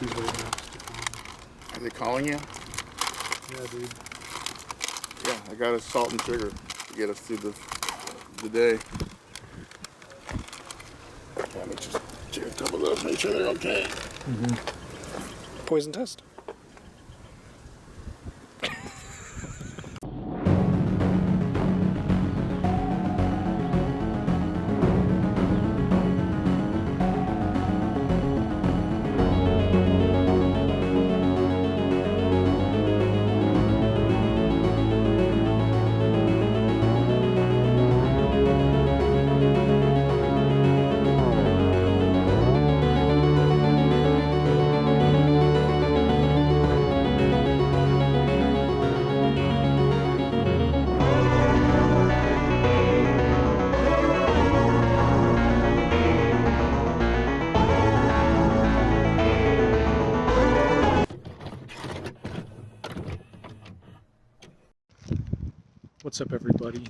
Are they calling you? Yeah, dude. Yeah, I got a salt and sugar to get us through the day. Let me just take a couple of those, make sure they're okay. Poison test. What's up, everybody?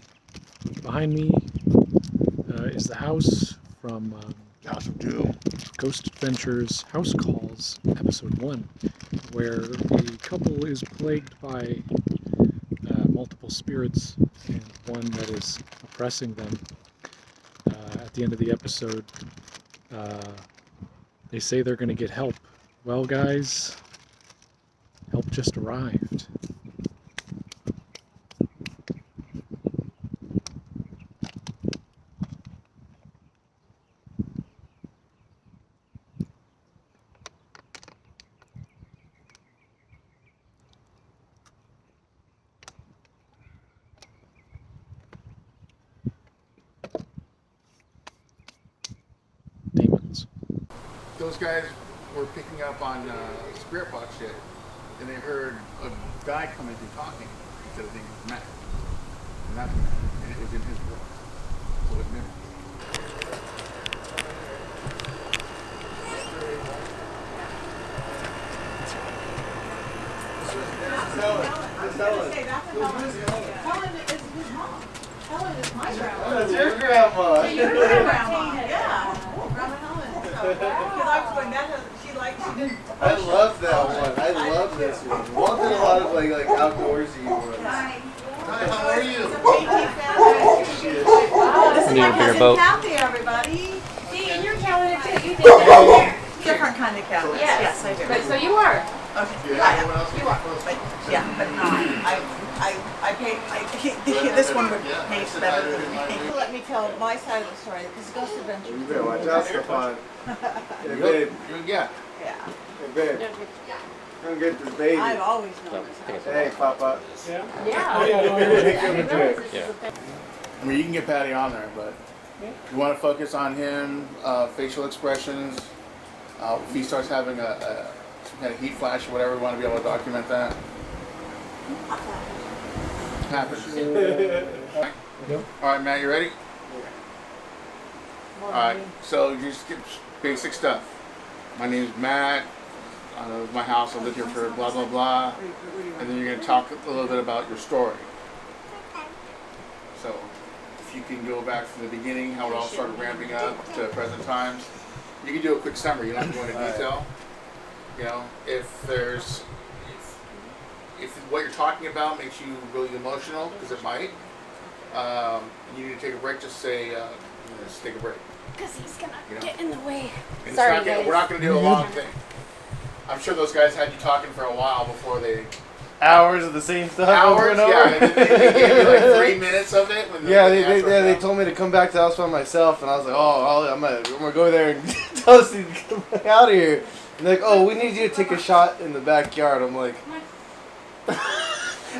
Behind me is the house from House of Doom. Ghost Adventures House Calls, Episode 1, where a couple is plagued by multiple spirits and one that is oppressing them. At the end of the episode, they say they're going to get help. Well, guys, help just arrived. Demons. Those guys were picking up on spirit box shit, and they heard a guy coming through talking instead of thinking it was Matt. And that's Matt. And it was in his voice. So it mimicked. Helen is his mom. Helen is my grandma. That's your grandma. Your grandma, yeah. Grandma Helen. Because I was going, she didn't. I love that one. I love this one. One did a lot of like outdoorsy ones. Hi. Hi, how are you? This is my cousin Kathy, everybody. See, and you're talented too. You did Different kind of Kathy. Yes, I do. But so you are. Okay. You are. But yeah, but I pay. This one would pay better than me. Let me tell my side of the story because Ghost Adventures. You better watch out, Stefan. Hey, babe. Yeah. Yeah. Hey, babe. Come get this baby. I've always known this. Hey, Papa. Yeah. I mean, you can get Patty on there, but you want to focus on him, facial expressions. If he starts having some kind of heat flash or whatever, we want to be able to document that. Happens. All right, Matt, you ready? All right, so you just get basic stuff. My name is Matt. This is my house. I live here for blah, blah, blah. And then you're going to talk a little bit about your story. So if you can go back from the beginning, how it all started ramping up to present times. You can do a quick summary. You don't have to go into detail. You know, if what you're talking about makes you really emotional, because it might, you need to take a break, just say, just take a break. Because he's going to get in the way. And Sorry, we're not going to do a long thing. I'm sure those guys had you talking for a while before they... Hours of the same stuff. Hours? Over and over. Yeah, they gave you like 3 minutes of it. When they told me to come back to the house by myself, and I was like, I'm gonna go there and tell us to come back out of here. And they're like, oh, we need you to take a shot in the backyard. I'm like,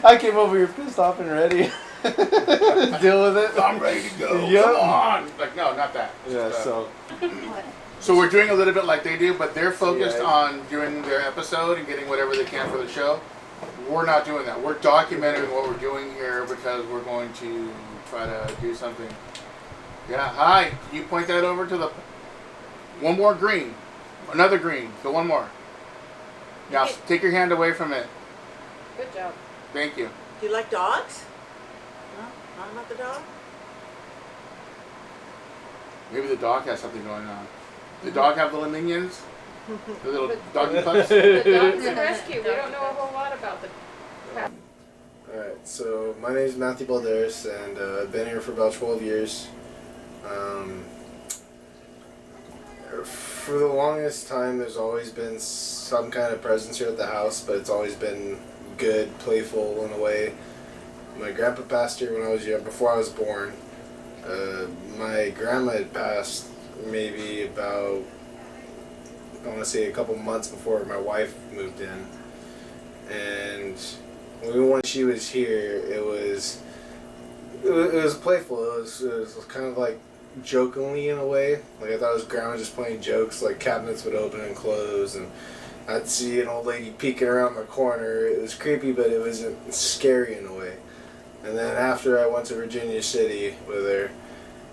I came over here pissed off and ready to deal with it. I'm ready to go. Yep. Come on. Like, no, not that. Yeah, So we're doing a little bit like they do, but they're focused on doing their episode and getting whatever they can for the show. We're not doing that. We're documenting what we're doing here because we're going to try to do something. Yeah, hi. Can you point that over to the... One more green. Another green. Go one more. Now, take your hand away from it. Good job. Thank you. Do you like dogs? No? Not about the dog? Maybe the dog has something going on. The dog have little minions? The little doggy pups. The dogs and rescue. We don't know a whole lot about the. Alright, so my name is Matthew Balderas, and I've been here for about 12 years. For the longest time, there's always been some kind of presence here at the house, but it's always been good, playful in a way. My grandpa passed here when I was young, before I was born. My grandma had passed maybe about, I want to say a couple months before my wife moved in. And when she was here, it was playful. It was kind of like jokingly in a way. Like I thought it was grandma just playing jokes, like cabinets would open and close, and I'd see an old lady peeking around the corner. It was creepy, but it wasn't scary in a way. And then after I went to Virginia City with her,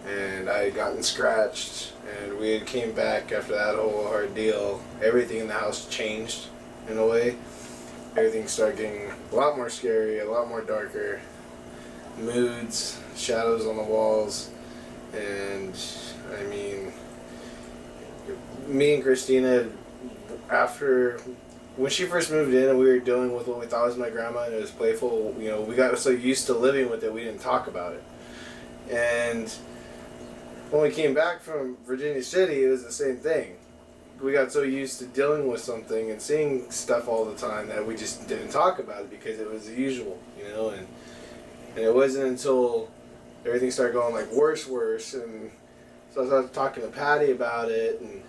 and I had gotten scratched, and we had came back after that whole ordeal, everything in the house changed in a way. Everything started getting a lot more scary, a lot more darker. Moods, shadows on the walls, and I mean, me and Christina, after when she first moved in and we were dealing with what we thought was my grandma and it was playful, you know, we got so used to living with it we didn't talk about it. And when we came back from Virginia City, it was the same thing. We got so used to dealing with something and seeing stuff all the time that we just didn't talk about it because it was the usual, you know. And it wasn't until everything started going like worse, and so I started talking to Patty about it, and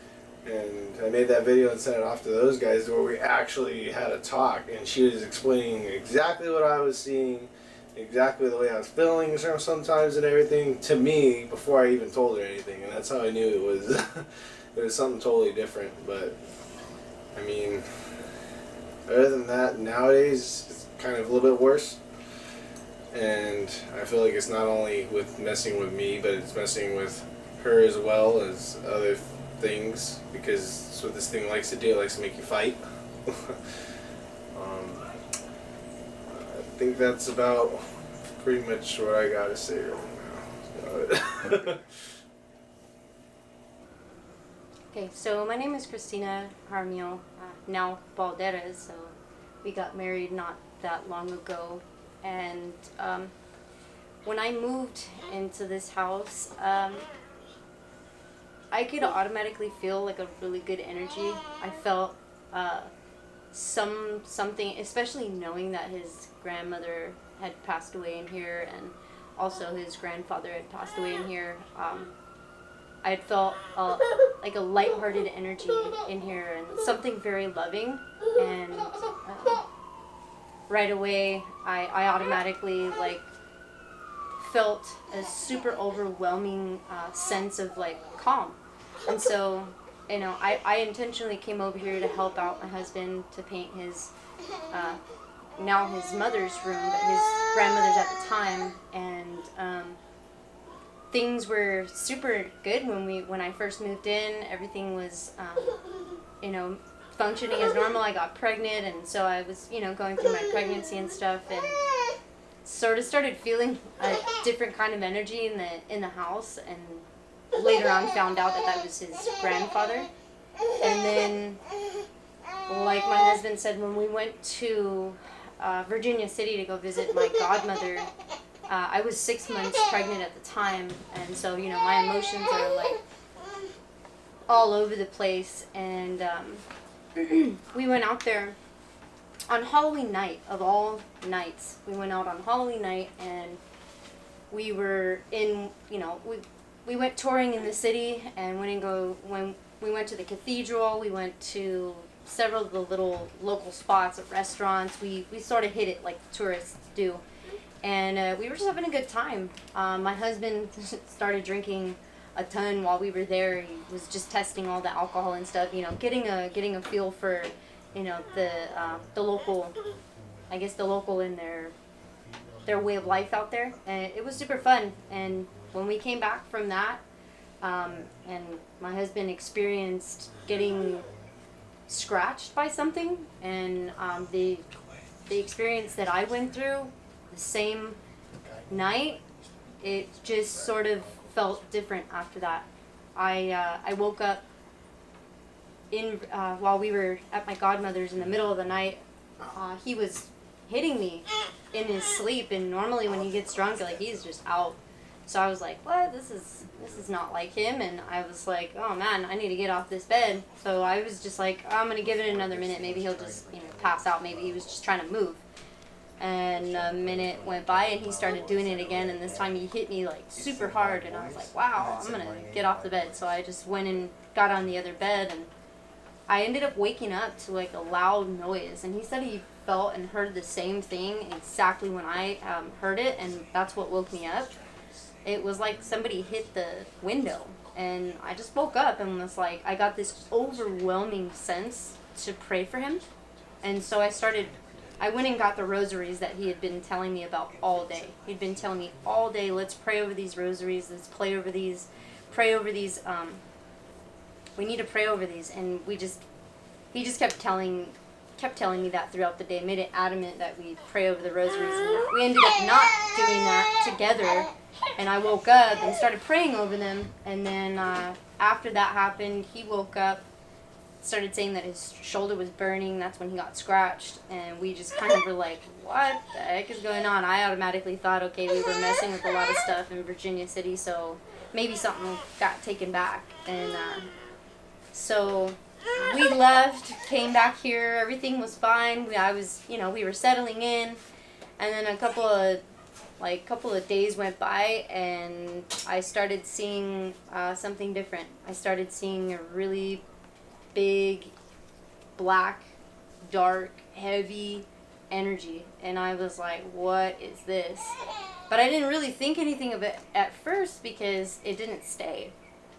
I made that video and sent it off to those guys where we actually had a talk, and she was explaining exactly what I was seeing, exactly the way I was feeling sometimes and everything to me before I even told her anything, and that's how I knew it was it was something totally different. But I mean, other than that, nowadays it's kind of a little bit worse, and I feel like it's not only with messing with me, but it's messing with her as well as other things, because that's what this thing likes to do. It likes to make you fight. I think that's about pretty much what I gotta say right now. Okay, so my name is Christina Jaramillo, now Balderas, so we got married not that long ago, and when I moved into this house, I could automatically feel like a really good energy. I felt something, especially knowing that his grandmother had passed away in here, and also his grandfather had passed away in here. I had felt like a lighthearted energy in here, and something very loving, and right away I automatically like felt a super overwhelming sense of like calm. And so, you know, I intentionally came over here to help out my husband to paint his now his mother's room, but his grandmother's at the time, and things were super good when I first moved in. Everything was you know, functioning as normal. I got pregnant, and so I was, you know, going through my pregnancy and stuff, and sort of started feeling a different kind of energy in the house, and later on found out that was his grandfather. And then, like my husband said, when we went to Virginia City to go visit my godmother, I was 6 months pregnant at the time, and so, you know, my emotions are like all over the place, and we went out there on Halloween night, of all nights. We went out on Halloween night, and we were in, you know, we went touring in the city, and when we went to the cathedral, we went to several of the little local spots at restaurants. We sort of hit it like the tourists do, and we were just having a good time. My husband started drinking a ton while we were there. He was just testing all the alcohol and stuff, you know, getting a feel for, you know, the local, I guess the local in their way of life out there, and it was super fun. And when we came back from that, and my husband experienced getting scratched by something, and the experience that I went through the same night, it just sort of felt different after that. I woke up while we were at my godmother's in the middle of the night, he was hitting me in his sleep, and normally when he gets drunk, like, he's just out. So I was like, what? This is not like him. And I was like, oh man, I need to get off this bed. So I was just like, I'm gonna give it another minute. Maybe he'll just, pass out. Maybe he was just trying to move. And a minute went by, and he started doing it again. And this time he hit me like super hard. And I was like, wow, I'm gonna get off the bed. So I just went and got on the other bed, and I ended up waking up to like a loud noise. And he said he felt and heard the same thing exactly when I heard it, and that's what woke me up. It was like somebody hit the window, and I just woke up and was like, I got this overwhelming sense to pray for him. And so I went and got the rosaries that he had been telling me about all day. He'd been telling me all day, let's pray over these rosaries, let's pray over these, we need to pray over these. And he just kept telling me that throughout the day, made it adamant that we pray over the rosaries. And we ended up not doing that together. And I woke up and started praying over them. And then after that happened, he woke up, started saying that his shoulder was burning. That's when he got scratched. And we just kind of were like, what the heck is going on? I automatically thought, okay, we were messing with a lot of stuff in Virginia City, so maybe something got taken back. And so we left, came back here, everything was fine. We were settling in. And then a couple of days went by, and I started seeing something different. I started seeing a really big, black, dark, heavy energy, and I was like, what is this? But I didn't really think anything of it at first because it didn't stay.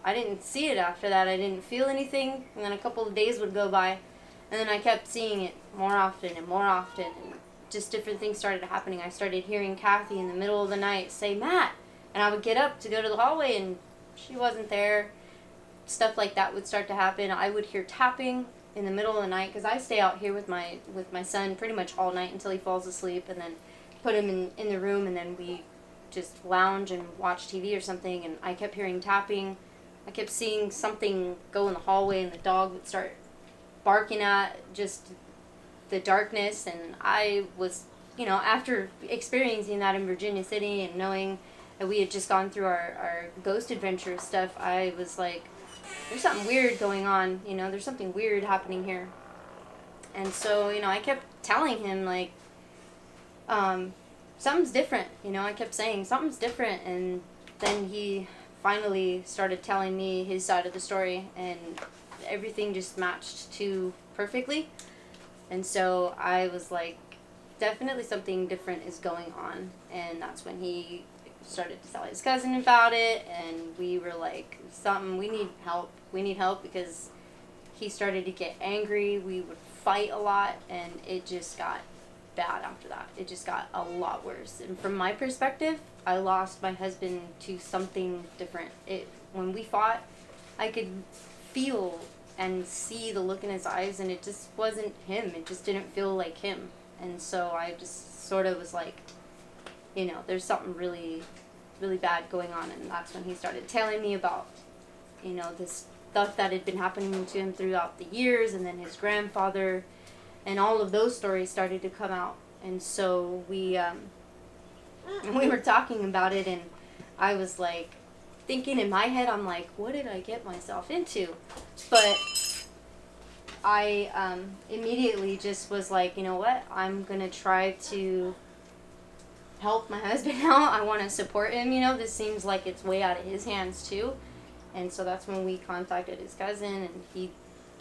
I didn't see it after that. I didn't feel anything, and then a couple of days would go by, and then I kept seeing it more often and more often, and just different things started happening. I started hearing Kathy in the middle of the night say, Matt, and I would get up to go to the hallway, and she wasn't there. Stuff like that would start to happen. I would hear tapping in the middle of the night, because I stay out here with my son pretty much all night until he falls asleep, and then put him in the room, and then we just lounge and watch TV or something. And I kept hearing tapping. I kept seeing something go in the hallway, and the dog would start barking at just the darkness. And I was, after experiencing that in Virginia City and knowing that we had just gone through our ghost adventure stuff, I was like, there's something weird going on, there's something weird happening here. And so, I kept telling him, like, something's different, I kept saying, something's different. And then he finally started telling me his side of the story, and everything just matched too perfectly. And so I was like, definitely something different is going on. And that's when he started to tell his cousin about it, and we were like, we need help, because he started to get angry. We would fight a lot, and it just got bad after that. It just got a lot worse. And from my perspective, I lost my husband to something different. When we fought, I could feel and see the look in his eyes, and it just wasn't him. It just didn't feel like him. And so I just sort of was like, there's something really, really bad going on. And that's when he started telling me about, this stuff that had been happening to him throughout the years, and then his grandfather, and all of those stories started to come out. And so we were talking about it, and I was like, thinking in my head, I'm like, what did I get myself into? But I immediately just was like, you know what? I'm going to try to help my husband out. I want to support him. This seems like it's way out of his hands too. And so that's when we contacted his cousin, and he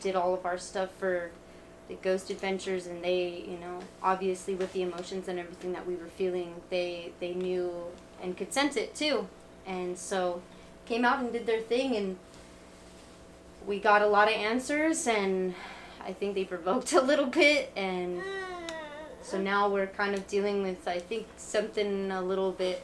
did all of our stuff for the ghost adventures. And they, obviously with the emotions and everything that we were feeling, they knew and could sense it too. And so came out and did their thing, and we got a lot of answers, and I think they provoked a little bit. And so now we're kind of dealing with, I think, something a little bit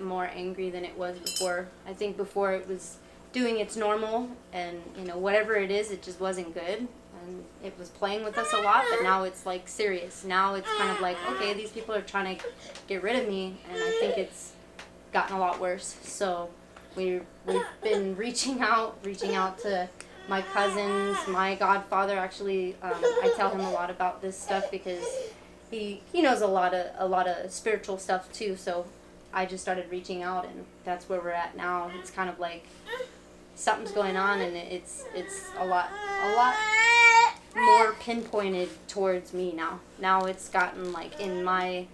more angry than it was before. I think before it was doing its normal, and whatever it is, it just wasn't good, and it was playing with us a lot. But now it's like serious. Now it's kind of like, okay, these people are trying to get rid of me, and I think it's gotten a lot worse. So we've been reaching out to my cousins, my godfather actually, I tell him a lot about this stuff because he knows a lot of spiritual stuff too. So I just started reaching out, and that's where we're at now. It's kind of like something's going on, and it's a lot more pinpointed towards me now. Now it's gotten like in my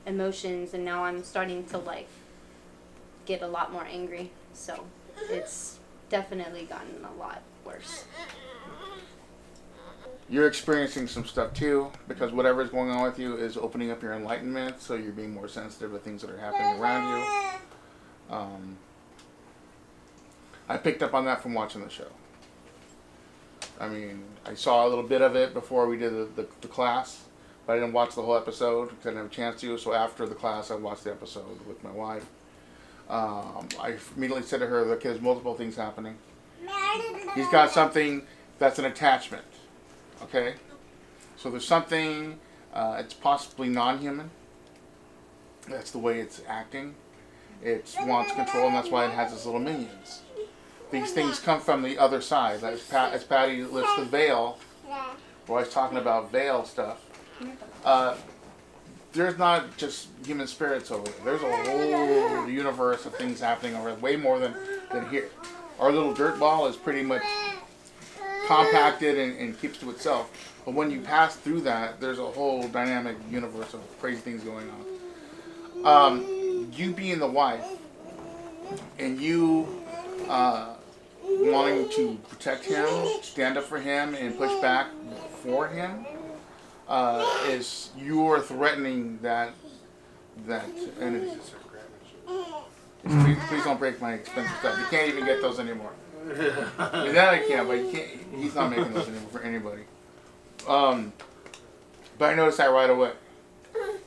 emotions, and now I'm starting to like get a lot more angry. So it's definitely gotten a lot worse. You're experiencing some stuff too, because whatever's going on with you is opening up your enlightenment, so you're being more sensitive to things that are happening around you. I picked up on that from watching the show. I mean, I saw a little bit of it before we did the class, but I didn't watch the whole episode because I didn't have a chance to. So after the class, I watched the episode with my wife. I immediately said to her, look, there's multiple things happening. He's got something that's an attachment. Okay? So there's something, it's possibly non-human. That's the way it's acting. It wants control, and that's why it has its little minions. These things come from the other side. As Patty lifts the veil, we're always talking about veil stuff. There's not just human spirits over there. There's a whole universe of things happening over there, way more than here. Our little dirt ball is pretty much compacted and keeps to itself. But when you pass through that, there's a whole dynamic universe of crazy things going on. You being the wife, and you wanting to protect him, stand up for him, and push back for him, is you're threatening that entity. Please don't break my expensive stuff. You can't even get those anymore. I mean, that I can, but you can't. He's not making those anymore for anybody. But I noticed that right away.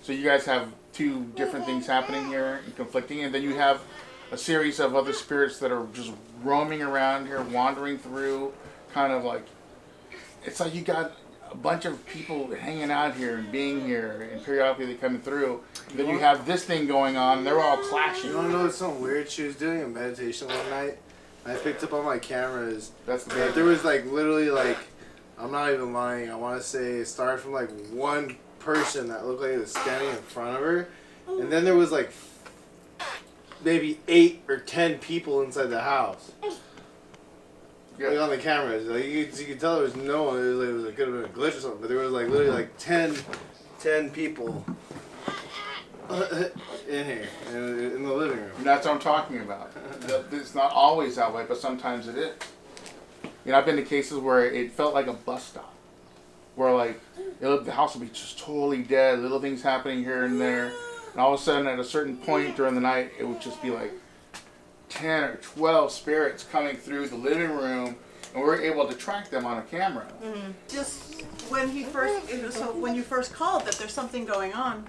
So you guys have two different things happening here and conflicting, and then you have a series of other spirits that are just roaming around here, wandering through, kind of like, it's like you got a bunch of people hanging out here and being here, and periodically they're coming through. And then you have this thing going on, and they're all clashing. You want to know something weird? She was doing a meditation one night. I picked up on my cameras. That's the there was like literally like, I'm not even lying. I want to say it started from like one person that looked like it was standing in front of her, and then there was like maybe 8 or 10 people inside the house. Like on the cameras, like you could tell there was no one. It could have been a glitch or something, but there was like literally like 10 people in here in the living room. And that's what I'm talking about. It's not always that way, but sometimes it is. You know, I've been to cases where it felt like a bus stop, where like the house would be just totally dead, little things happening here and there, and all of a sudden at a certain point during the night, it would just be like 10 or 12 spirits coming through the living room, and we're able to track them on a camera. Mm-hmm. Just when when you first called that there's something going on,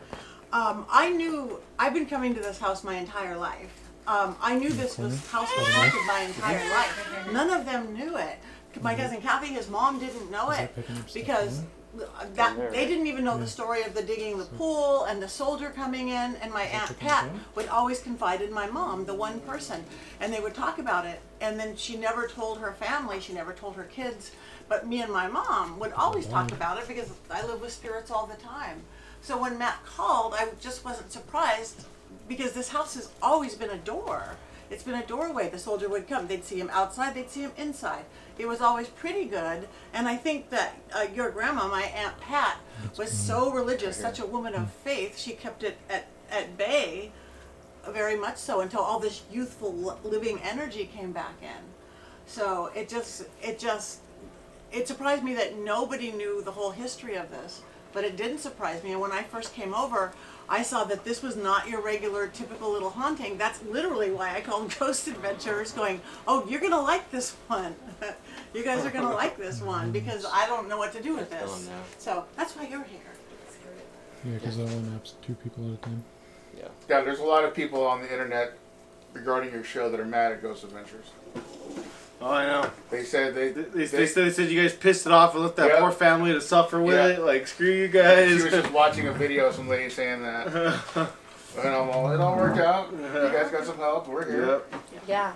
I knew. I've been coming to this house my entire life. I knew this house was haunted my entire life. None of them knew it. My cousin Kathy, his mom, didn't know it because they didn't even know the story of the digging the pool and the soldier coming in. And my Aunt Pat would always confide in my mom, the one person, and they would talk about it. And then she never told her family, she never told her kids, but me and my mom would always talk about it because I live with spirits all the time. So when Matt called, I just wasn't surprised because this house has always been a door. It's been a doorway. The soldier would come. They'd see him outside. They'd see him inside. It was always pretty good. And I think that your grandma, my Aunt Pat, was so religious, such a woman of faith. She kept it at bay, very much so, until all this youthful living energy came back in. So it surprised me that nobody knew the whole history of this. But it didn't surprise me. And when I first came over, I saw that this was not your regular, typical little haunting. That's literally why I call them Ghost Adventures, going, oh, you're going to like this one. You guys are going to like this one, because I don't know what to do with this. So that's why you're here. Yeah, because that one app's 2 people at a time. Yeah, there's a lot of people on the internet regarding your show that are mad at Ghost Adventures. Oh, I know. They said they said you guys pissed it off and left that poor family to suffer with it. Like, screw you guys. She was just watching a video of some lady saying that. And I'm all, it all worked out. You guys got some help. We're here. Yeah.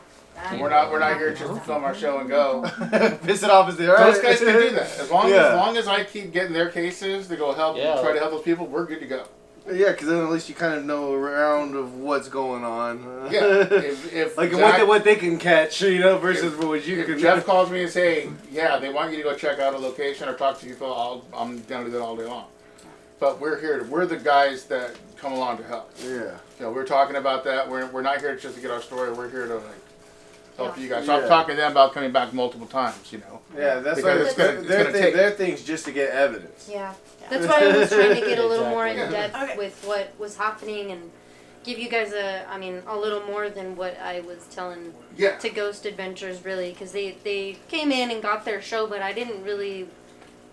We're not here just to film our show and go. Piss it off as they are. Those guys can do that. As long as I keep getting their cases to go help and try to help those people, we're good to go. Yeah, because then at least you kind of know around of what's going on. Yeah, if like Jack, what they can catch, versus what you can. Jeff calls me and say, yeah, they want you to go check out a location or talk to people, I'm down to do that all day long. But we're the guys that come along to help. Yeah. We're talking about that. We're not here just to get our story. We're here to help you guys. So I'm talking to them about coming back multiple times. Yeah, that's why their thing's just to get evidence. Yeah. That's why I was trying to get a little more in depth with what was happening and give you guys a little more than what I was telling to Ghost Adventures, really, because they came in and got their show, but I didn't really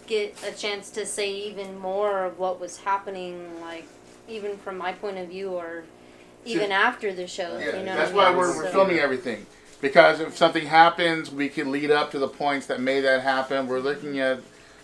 get a chance to say even more of what was happening, like even from my point of view or even after the show. Yeah, that's why we're filming everything, because if something happens, we can lead up to the points that made that happen. We're looking at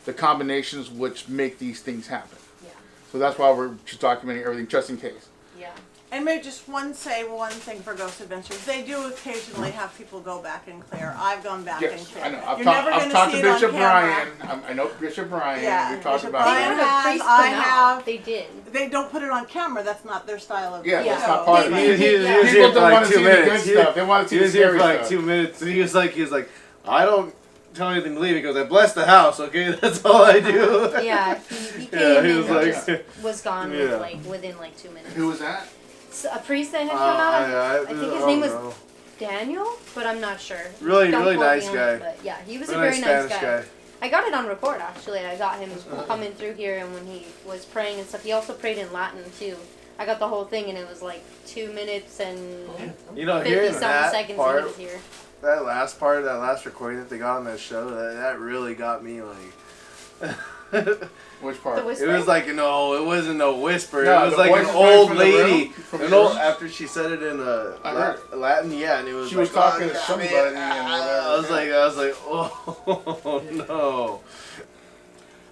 the combinations which make these things happen. Yeah. So that's why we're just documenting everything, just in case. Yeah. And maybe just one thing for Ghost Adventures. They do occasionally have people go back and clear. I've gone back and clear. I know. I've talked to Bishop Brian. I know Bishop Brian. Yeah, we talked Bishop about Brian that. I have. They did. They don't put it on camera. That's not their style of. Yeah, that's not part of it. He was People here for don't want like to 2 see minutes. the good stuff. They want to see He the was here scary for like stuff. 2 minutes. He was like, I don't tell anything to leave. He goes, I bless the house. Okay, that's all I do. Yeah, he came he in was and like, just was gone within 2 minutes. Who was that? So, a priest that had come out. I think his name was Daniel, but I'm not sure. Really Don't quote nice me on guy. it, but yeah, he was a Really very nice Spanish guy. I got it on record, actually. I got him coming through here, and when he was praying and stuff, he also prayed in Latin, too. I got the whole thing, and it was 2 minutes and 50-something seconds that he was here. That last part, that last recording that they got on that show, that really got me, Which part? The whisper? It was it wasn't no whisper. No, it was the like voice an was coming old from the lady. room? From your room? After she said it in Latin, and it was she was talking to somebody. I was like, oh no.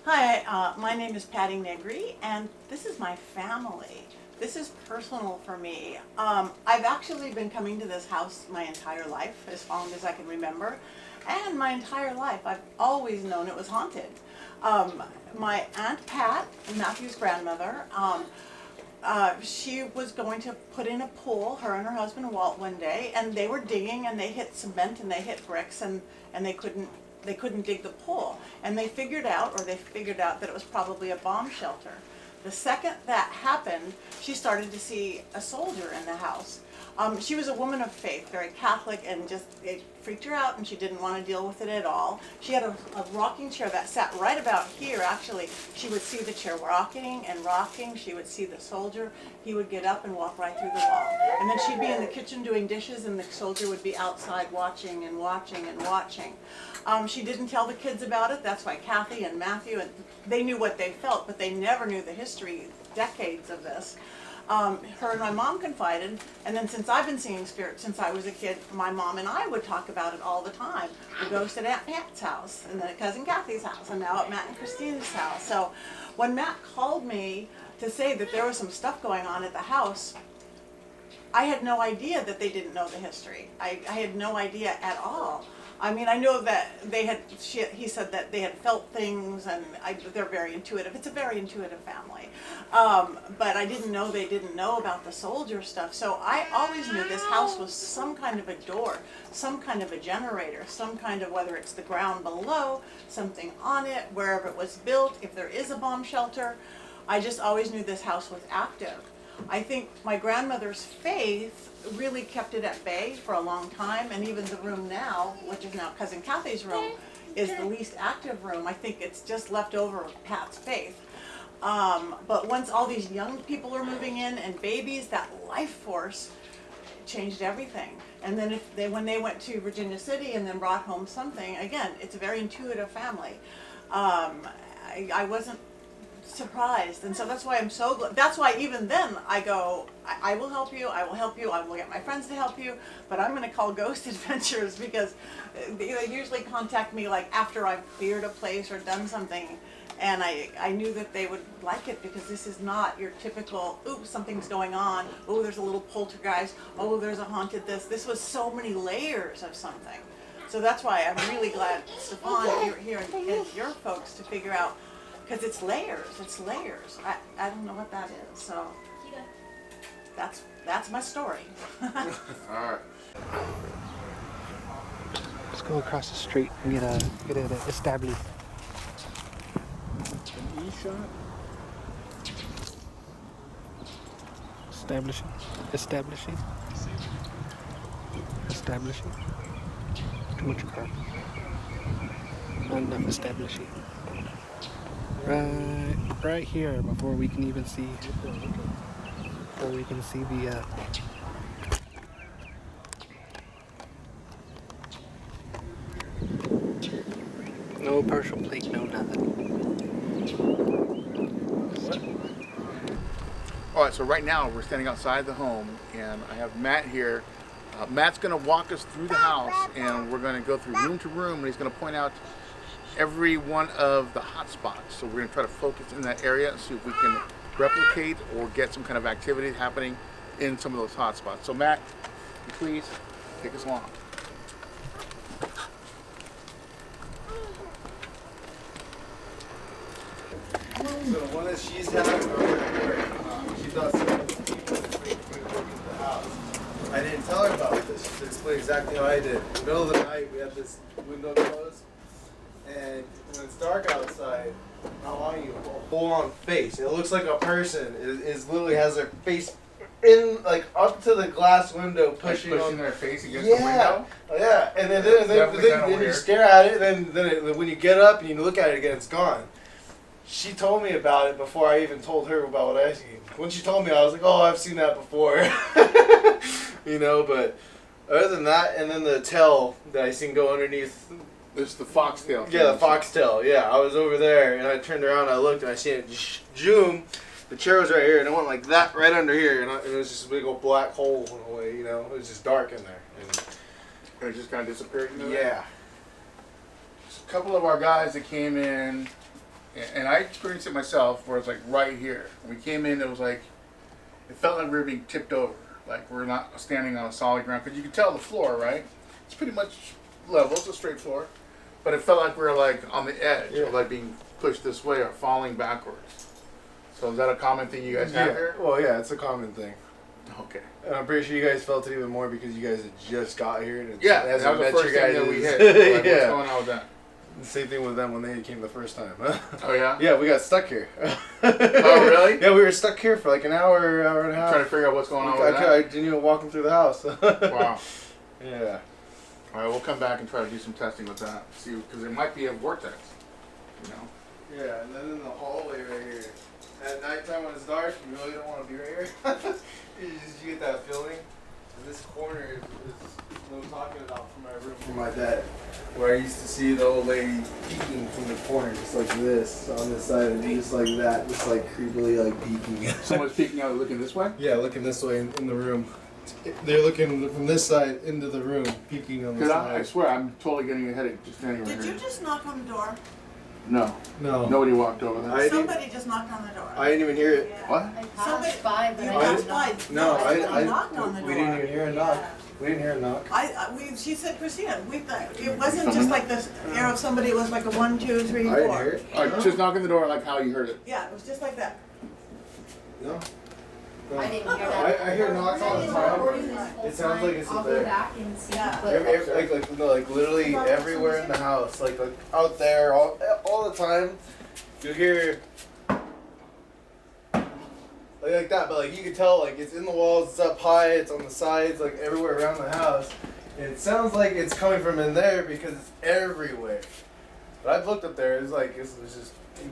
Hi, my name is Patty Negri, and this is my family. This is personal for me. I've actually been coming to this house my entire life, as long as I can remember. And my entire life, I've always known it was haunted. My Aunt Pat, Matthew's grandmother, she was going to put in a pool, her and her husband Walt, one day, and they were digging, and they hit cement and they hit bricks, and they couldn't dig the pool. And they figured out that it was probably a bomb shelter. The second that happened, she started to see a soldier in the house. She was a woman of faith, very Catholic, and it freaked her out, and she didn't want to deal with it at all. She had a rocking chair that sat right about here, actually. She would see the chair rocking and rocking. She would see the soldier. He would get up and walk right through the wall. And then she'd be in the kitchen doing dishes, and the soldier would be outside watching and watching and watching. She didn't tell the kids about it. That's why Kathy and Matthew, they knew what they felt, but they never knew the history, decades of this. Her and my mom confided, and then since I've been seeing spirits since I was a kid, my mom and I would talk about it all the time. The ghost at Aunt Pat's house, and then at Cousin Kathy's house, and now at Matt and Christina's house. So when Matt called me to say that there was some stuff going on at the house, I had no idea that they didn't know the history. I had no idea at all. I mean, I know that he said that they had felt things, and they're very intuitive. It's a very intuitive family. But I didn't know they didn't know about the soldier stuff. So I always knew this house was some kind of a door, some kind of a generator, some kind of, whether it's the ground below, something on it, wherever it was built, if there is a bomb shelter. I just always knew this house was active. I think my grandmother's faith really kept it at bay for a long time, and even the room now, which is now Cousin Kathy's room, is the least active room. I think it's just left over of Pat's faith. But once all these young people are moving in and babies, that life force changed everything. And then when they went to Virginia City and then brought home something, again, it's a very intuitive family. I wasn't surprised, and so that's why I'm so glad. That's why even then I go, I will help you, I will help you, I will get my friends to help you, but I'm going to call Ghost Adventures, because they usually contact me after I've cleared a place or done something, And I knew that they would like it because this is not your typical, oops, something's going on. Oh, there's a little poltergeist. Oh, there's a haunted this. This was so many layers of something. So that's why I'm really glad, Stefan, you're here and your folks to figure out, because it's layers. It's layers. I don't know what that is. So that's my story. All right. Let's go across the street and get it established. An E shot. Establishing. Too much crap. Not enough establishing. Right here before we can even see. Before we can see the. No partial plate, no nothing. All right, so right now we're standing outside the home, and I have Matt here. Matt's going to walk us through the house, and we're going to go through room to room, and he's going to point out every one of the hot spots. So we're going to try to focus in that area, see if we can replicate or get some kind of activity happening in some of those hot spots. So Matt, please take us along. So the one that she's having, she thought someone was in the house. I didn't tell her about this. She explained exactly how I did. In the middle of the night, we had this window closed, and when it's dark outside, how long you full-on face. It looks like a person is literally has their face in like up to the glass window, pushing on their face against the window. Yeah, and then you stare at it, and then when you get up and you look at it again, it's gone. She told me about it before I even told her about what I seen. When she told me, I was like, "Oh, I've seen that before," you know. But other than that, and then the tail that I seen go underneath. There's the foxtail. Yeah, the foxtail. Yeah, I was over there, and I turned around, and I looked, and I seen it. Zoom. The chair was right here, and it went like that right under here, and it was just a big old black hole in a way. You know, it was just dark in there. And it just kind of disappeared into there? Yeah. There's a couple of our guys that came in. And I experienced it myself, where it's like right here. When we came in, it was like, it felt like we were being tipped over. Like we're not standing on a solid ground. Because you can tell the floor, right? It's pretty much level, it's a straight floor. But it felt like we were like on the edge, or like being pushed this way or falling backwards. So is that a common thing you guys have here? Well, yeah, it's a common thing. Okay. And I'm pretty sure you guys felt it even more because you guys had just got here. And Yeah, as that was the met first your thing that guys' we hit. Like, yeah. what's going on with that? The same thing with them when they came the first time. Oh, yeah? Yeah, we got stuck here. Oh, really? Yeah, we were stuck here for like an hour and a half. Trying to figure out what's going on with that? I didn't even walk them through the house. Wow. Yeah. All right, we'll come back and try to do some testing with that. See, because it might be a vortex, you know? Yeah, and then in the hallway right here. At nighttime when it's dark, you really don't want to be right here. you get that feeling. And this corner is what I'm talking about from my room from my dad. Where I used to see the old lady peeking from the corner, just like this, on this side, and just like that, just like creepily like peeking. Someone's peeking out, looking this way? Yeah, looking this way in the room. They're looking from this side into the room, peeking on the side. I swear, I'm totally getting a headache just standing right Did here. you just knock on the door? No. No. Nobody walked over there. Somebody just knocked on the door. I didn't even hear it. Yeah. What? I Somebody- passed by, but You I passed didn't by. No, Somebody knocked on the door. we didn't even hear a knock. Yeah. We didn't hear a knock. She said, Christina, we thought it wasn't just like this air of somebody. It was like a 1, 2, 3, 4. I didn't hear it. All right, just knock on the door like how you heard it. Yeah, it was just like that. No. No. I didn't hear that. I hear knocks all the time. It sounds like it's in I'll go there. back and see, Yeah. but Like literally everywhere in the house, like out there, all the time. You hear like that, but like you can tell, like it's in the walls, it's up high, it's on the sides, like everywhere around the house. And it sounds like it's coming from in there because it's everywhere. But I've looked up there, it's like it's just it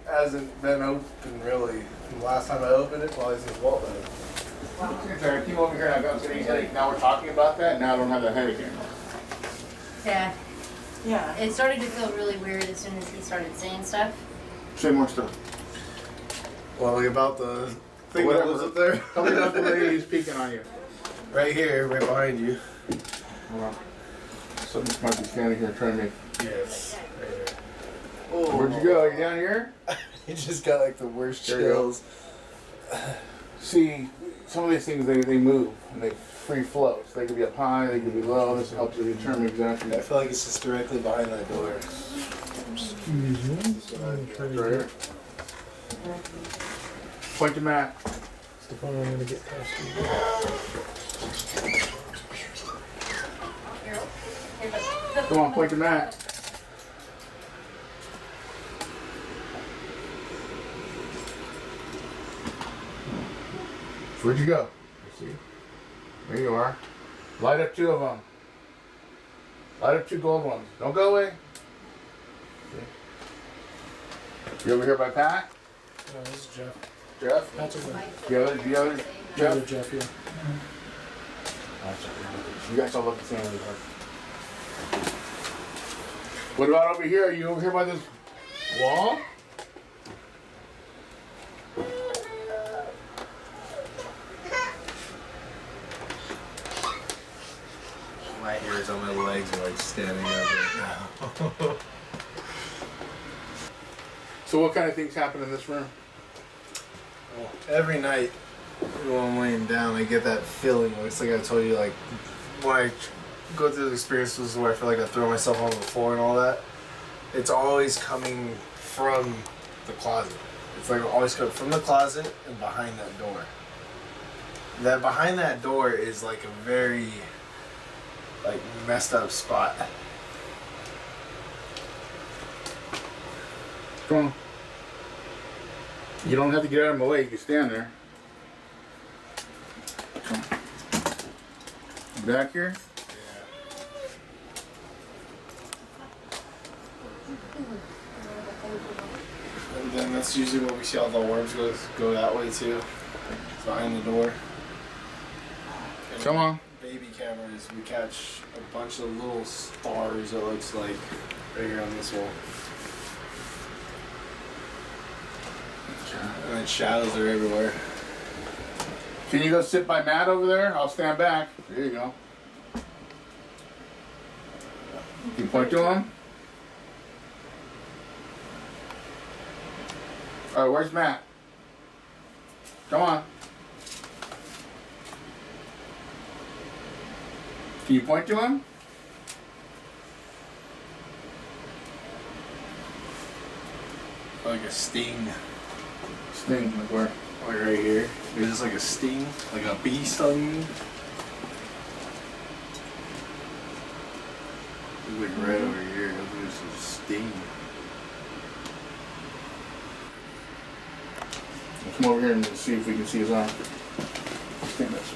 hasn't been open really. The last time I opened it, probably since Walt died. Sorry, I came over here and I got getting a headache. Now we're talking about that, and now I don't have that headache anymore. yeah, Yeah. it started to feel really weird as soon as he started saying stuff. Say more stuff. Well, like about the thing Whatever. that was up there. Tell me about the lady who's peeking on you. Right here, right behind you. Hold on. Something might be standing here trying to make. Yes. Right here. Oh. Where'd you go? You down here? You just got like the worst There you go. chills. See, some of these things they move and they free float. So they could be up high, they could be low. This helps you determine exactly. I feel like it's just directly behind that door. Excuse me. Right here. Point to Matt. Stefan, I'm gonna get past you. Come on, point to Matt. Where'd you go? Let's see. There you are. Light up 2 of them. Light up 2 gold ones. Don't go away. See? You over here by Pat? No, this is Jeff. Jeff? That's a good. The other Jeff? Jeff, yeah. You guys all look the same. What about over here? Are you over here by this wall? My hairs on my legs are like standing up right now. So what kind of things happen in this room? Well, every night when I'm laying down, I get that feeling. It's like I told you, like when I go through the experiences where I feel like I throw myself on the floor and all that. It's always coming from the closet. It's like always coming from the closet and behind that door. That behind that door is like a very like messed up spot. Come on. You don't have to get out of my way. You can stand there. Come on. Back here. And then that's usually what we see all the orbs go that way too. It's behind the door. And Come on. Baby cameras, we catch a bunch of little stars, it looks like, right here on this wall. And then shadows are everywhere. Can you go sit by Matt over there? I'll stand back. There you go. Can you point to him? Alright, where's Matt? Come on. Can you point to him? Like a sting. Sting, like where? Like right here. There's just like a sting, like a bee stung you. It's like right over here. There's a sting. Let's come over here and see if we can see his arm. I think that's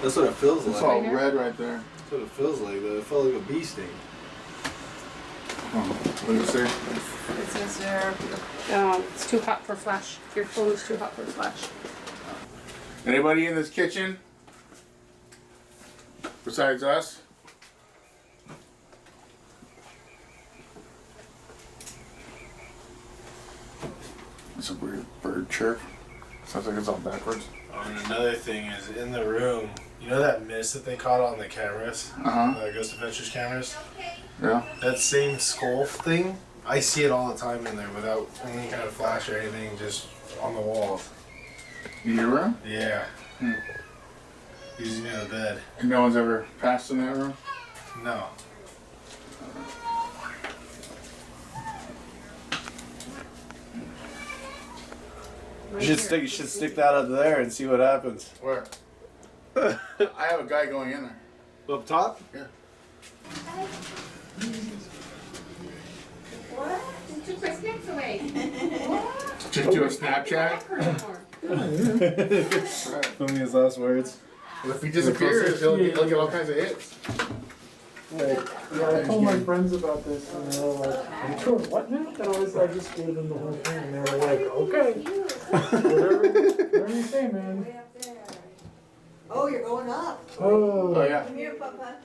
That's what it feels It's like. all red right there. That's what it feels like. Though. It felt like a bee sting. What does it say? It says there, it's too hot for flash. Your phone is too hot for flash. Anybody in this kitchen? Besides us? It's a weird bird chirp. Sounds like it's all backwards. And another thing is in the room, you know that mist that they caught on the cameras? Uh-huh. The Ghost Adventures cameras? Yeah. That same skull thing, I see it all the time in there without any kind of flash or anything, just on the walls. In your room? Yeah. Usually near the bed. And no one's ever passed in that room? No. You should stick that up there and see what happens. Where? I have a guy going in there. Up top? Yeah. What? You took my snacks away. What? Just do a Snapchat? Filming his last words. Well, if he disappears, he'll get all kinds of hits. Yeah, I told my friends about this, and they were like, "Are you doing what now?" And I just gave them the whole thing, and they were like, "Okay, whatever you say, man." Oh, you're going up. Oh, yeah. Come here, Papa.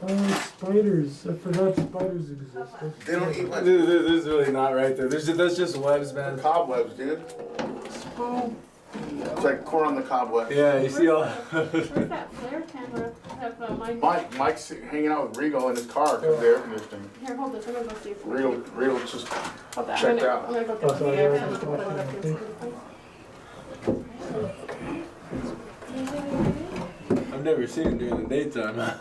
Oh, spiders. I forgot spiders existed. They don't eat much. There's really not right there. That's just webs, man. Cobwebs, dude. Oh, It's like corn on the cobweb. Yeah, you see all. Where's that flare camera? Have mine. Mike's hanging out with Regal in his car because the air conditioning. Here, hold this. I'm gonna go see if Regal just hold that. checked out. I'm gonna go get the air so we can put it up here. I've never seen it during the daytime.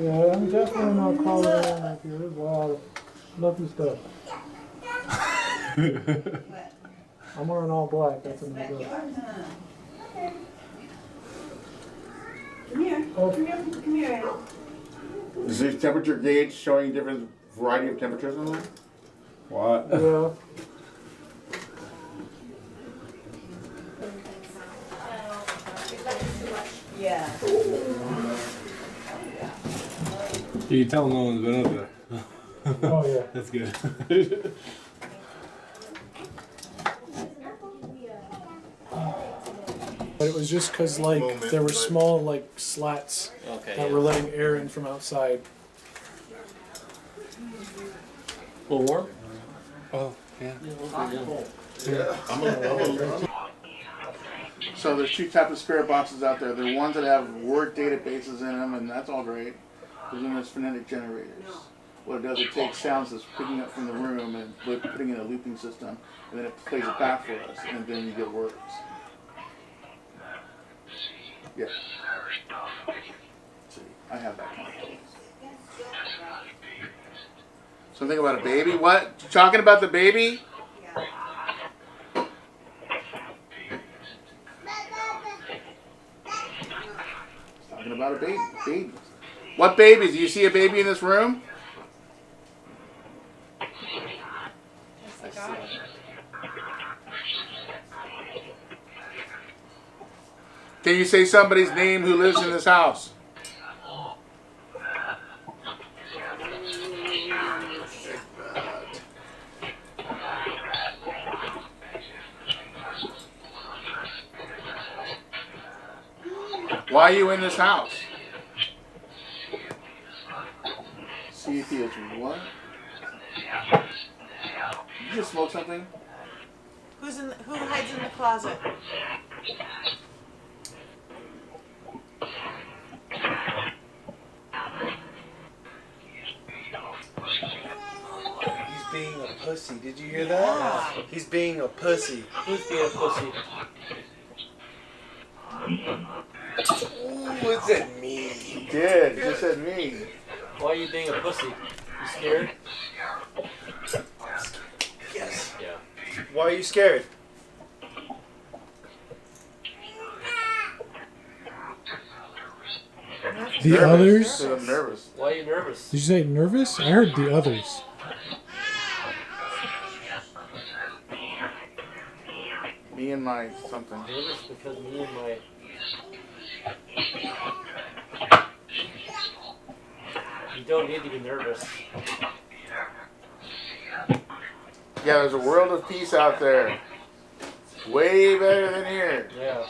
Yeah, I'm definitely not calling around like you. There's a lot of lucky stuff. I'm wearing all black. That's in the good. Come here. Oh. Come here. Is the temperature gauge showing different variety of temperatures on there? What? Yeah. Yeah. You can tell no one's been over there. Oh yeah. That's good. But it was just because like there were small like slats that were letting air in from outside. A little warm? Oh, yeah. So there's two types of spirit boxes out there. There are ones that have word databases in them, and that's all great. But then there's phonetic generators. What it does, it takes sounds that's picking up from the room and putting in a looping system, and then it plays it back for us, and then you get words. Yeah. See, I have that kind of thing. Something about a baby? What? You talking about the baby? Talking about a baby. Babies. What babies? Do you see a baby in this room? Can you say somebody's name who lives in this house? Why are you in this house? See if he is what? Did you just smoke something? Who hides in the closet? He's being a pussy. Did you hear that? Yeah. He's being a pussy. Who's being a pussy? Ooh, what's that mean? He did. He just said me. Why are you being a pussy? You scared? Yes. Yeah. Why are you scared? The Nervous. others? I'm nervous. Why are you nervous? Did you say nervous? I heard the others. Me and my something. Nervous because me and my... You don't need to be nervous. Yeah, there's a world of peace out there. Way better than here. Yeah.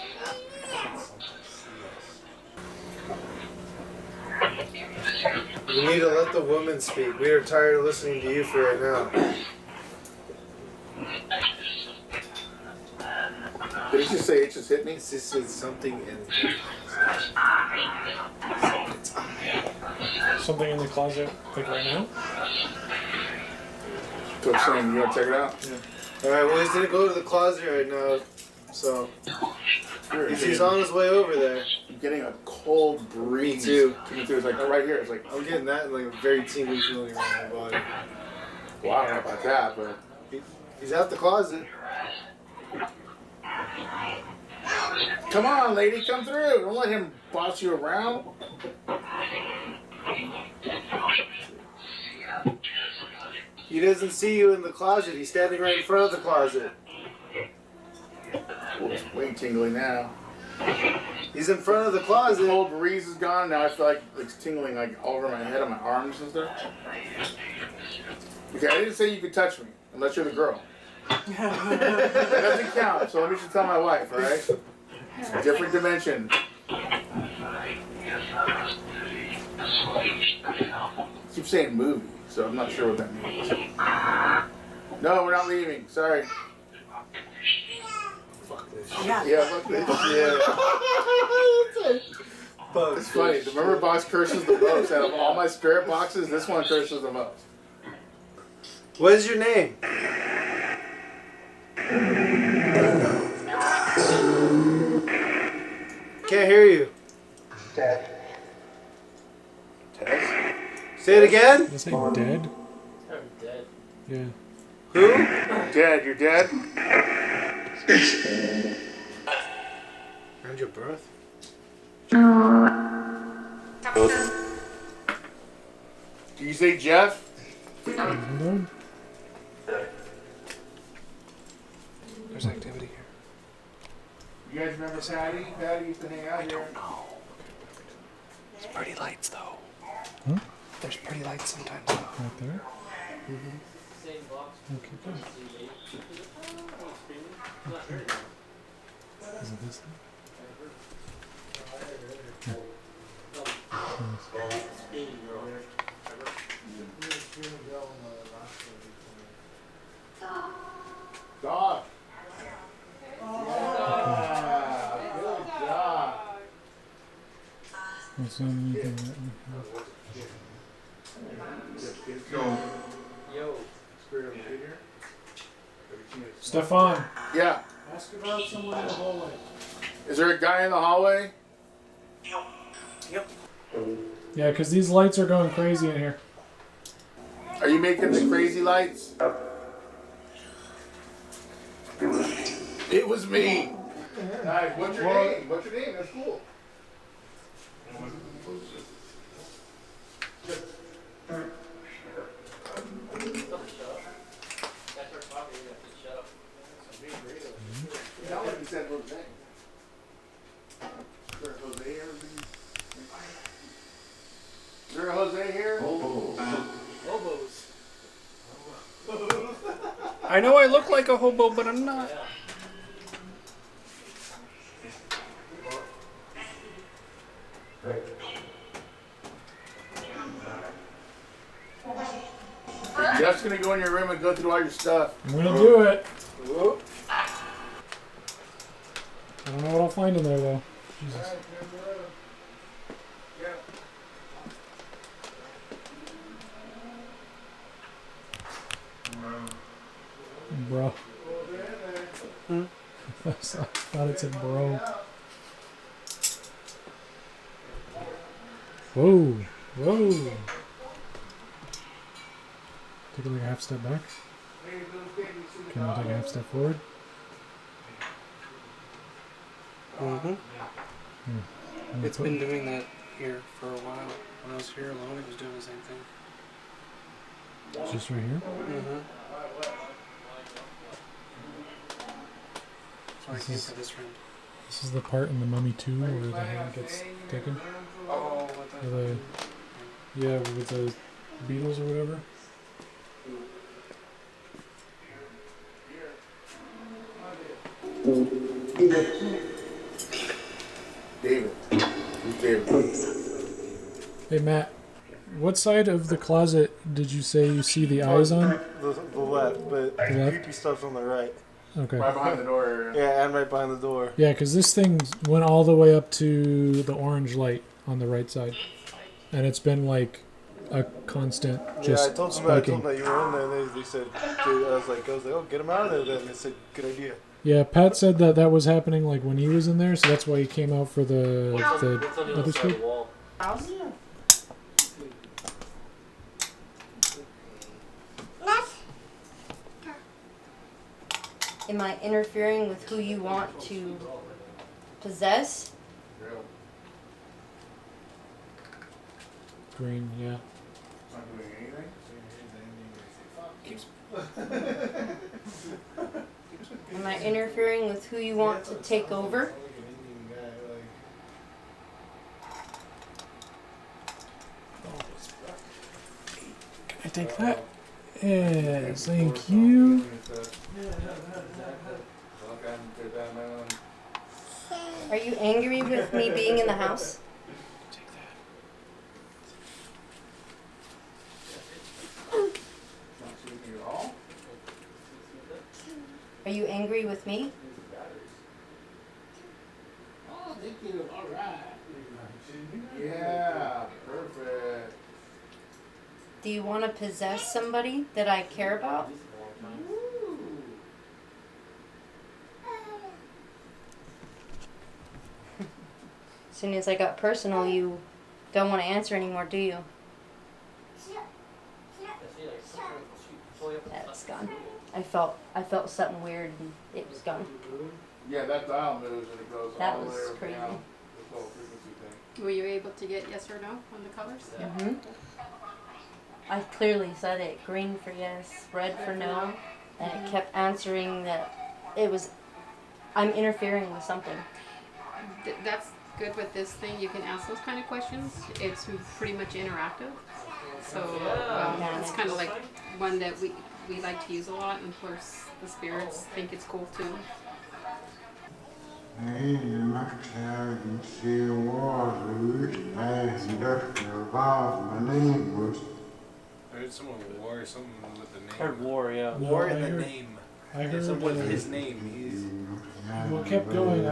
We need to let the woman speak. We are tired of listening to you for right now. Did he just say it just hit me? It's just said something in. Something in the closet, like right now? So I'm saying, you want to check it out? All right. Well, he's gonna go to the closet right now. So he's on his way over there. I'm getting a cold breeze. Me too. Coming through. It's like right here. It's like, I'm getting that and like a very tingly feeling around my body. well, I don't know about that, but He's out the closet. come on, lady, come through. Don't let him boss you around. He doesn't see you in the closet. He's standing right in front of the closet. Oh, it's way tingly now. He's in front of the The closet. cold breeze is gone. Now I feel like it's tingling like all over my head, on my arms and stuff. Okay, I didn't say you could touch me unless you're the girl. That doesn't count, so let me just tell my wife, alright? It's a different dimension. Keep saying movie, so I'm not sure what that means. No, we're not leaving. Sorry. Fuck this. Yeah, fuck this. Yeah. It's funny. The Remember box curses the most. Out of all my spirit boxes, this one curses the most. What is your name? Can't hear you. Tess? Say it again. Is this name dead? I'm dead. Yeah. Who? Dead. You're dead? And your birth? Do you say Jeff? No? There's activity here. You guys remember Patty? Patty used to hang out here. No. There's pretty lights though. Huh? There's pretty lights sometimes though. Right there? Same box. Okay, good. Is it this thing? Dog. Yeah, good job. What's anything that Yo. Stefan, Yeah. ask about someone in the hallway. Is there a guy in the hallway? Yeah, because these lights are going crazy in here. Are you making the crazy lights? It was me. Nice. What's your name? What's your name? That's cool. He said Jose. Is there a Jose here? Is there a Jose here? Hobos. I know I look like a hobo, but I'm not. Jeff's gonna go in your room and go through all your stuff. I'm gonna do it. I don't know what I'll find in there though. Jesus. Bro. I thought it said bro. Whoa. Whoa. Take like a half step back. Can I take a half step forward? Mm-hmm. I'm It's put- been doing that here for a while. When I was here alone, it was doing the same thing. Just right here? Mm-hmm. So I This came is- for this room. This is the part in the Mummy 2 where the hand gets taken. Oh, what the? Where yeah, with the beetles or whatever. David. Who's David? Hey Matt, what side of the closet did you say you see the eyes on? The left, but The left? creepy stuff's on the right. Okay. Right behind the door. Yeah, and right behind the door. Yeah, because this thing went all the way up to the orange light on the right side. And it's been like a constant just Yeah, I told them spiking. that you were in there, and they said, dude, I was like, oh, get him out of there then. They said, good idea. Yeah, Pat said that that was happening like when he was in there, so that's why he came out for the What's on the other other side of scoop. the wall? House? Am I interfering with who you want to possess? Green, yeah. Not doing anything? Am I interfering with who you want to take over? Can I take that? Yes, thank you. Are you angry with me being in the house? Are you angry with me? Oh, thank you. All right. Yeah, perfect. Do you want to possess somebody that I care about? As soon as I got personal, you don't want to answer anymore, do you? That's gone. I felt something weird and it was gone. Yeah, that dial moves and it goes That all the was way crazy. down this whole frequency thing. Were you able to get yes or no on the colors? Mm-hmm. I clearly said it. Green for yes, red for no, and it kept answering that it was. I'm interfering with something. That's good with this thing. You can ask those kind of questions. It's pretty much interactive. So it's kind of like one that we like to use a lot, and of course the spirits think it's cool too. I heard someone war something with the name. I heard war, yeah. War No, in I the heard- name. I heard Something with his name. what kept going.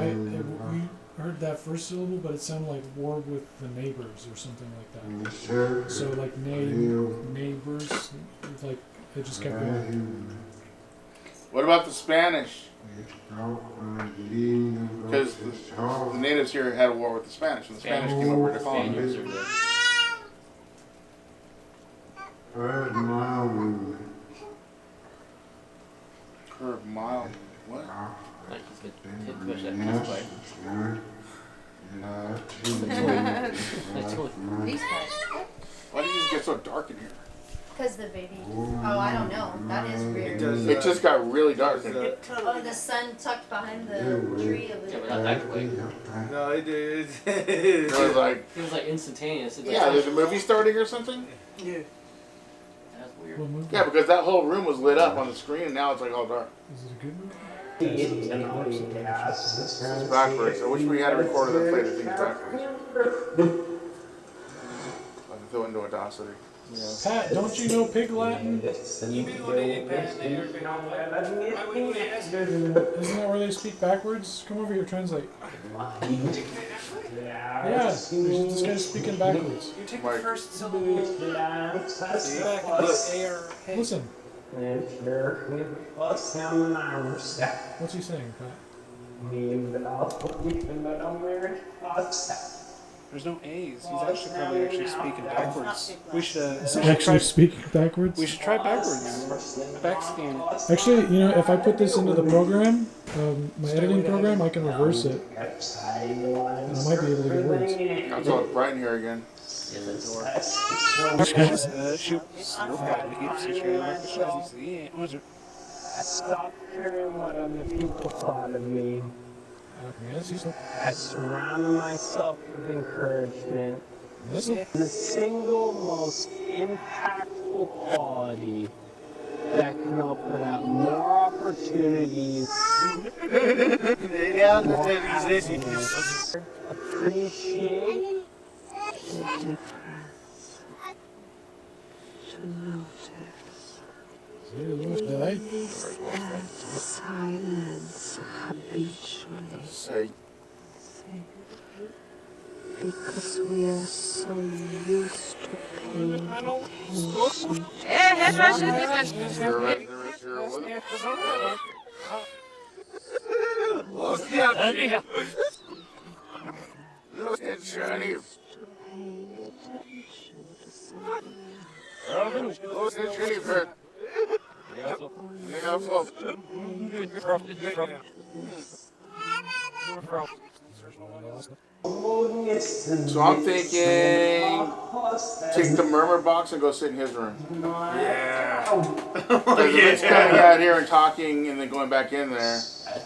We heard that first syllable, but it sounded like war with the neighbors or something like that. So like neighbors, like it just kept going. What about the Spanish? Because the natives here had a war with the Spanish, and the Spanish came over to colonize. Spaniards are Curve mile. What? like he's been hit too much that peace pipe. Why did it just get so dark in here? Because the baby. Oh, I don't know. That is weird. It just got really dark in here. Oh, the sun tucked behind the tree of Yeah, the. but not that quick. No, it did. It was like, It was like instantaneous. It was yeah, like, there's a movie starting or something? Yeah. that's weird. What movie? Yeah, because that whole room was lit up on the screen, and now it's like all dark. Is it a good movie? It's backwards. I wish we had a recorder that played the things backwards. Like throw into Audacity. Pat, don't you know Pig Latin? Isn't that where they speak backwards? Come over here, translate. Yeah, this guy's speaking backwards. You take Mike. the first syllable. Listen. What's he saying, Pat? There's no A's. He's actually probably speaking backwards. We should. Is he actually speaking backwards? We should try backwards. Backscan. Actually, you know, if I put this into the program, my editing program, I can reverse it. And I might be able to get words. That's all bright in here again. Shoot. Stop caring what other people thought of me. Yes, he's I surround myself with encouragement. The single most impactful quality that can open up more opportunities. Appreciate the difference. To notice. Silence habitually. Say, Because we are so used to paying attention. So I'm thinking, take the murmur box and go sit in his room. Yeah. Because if it's coming out here and talking and then going back in there,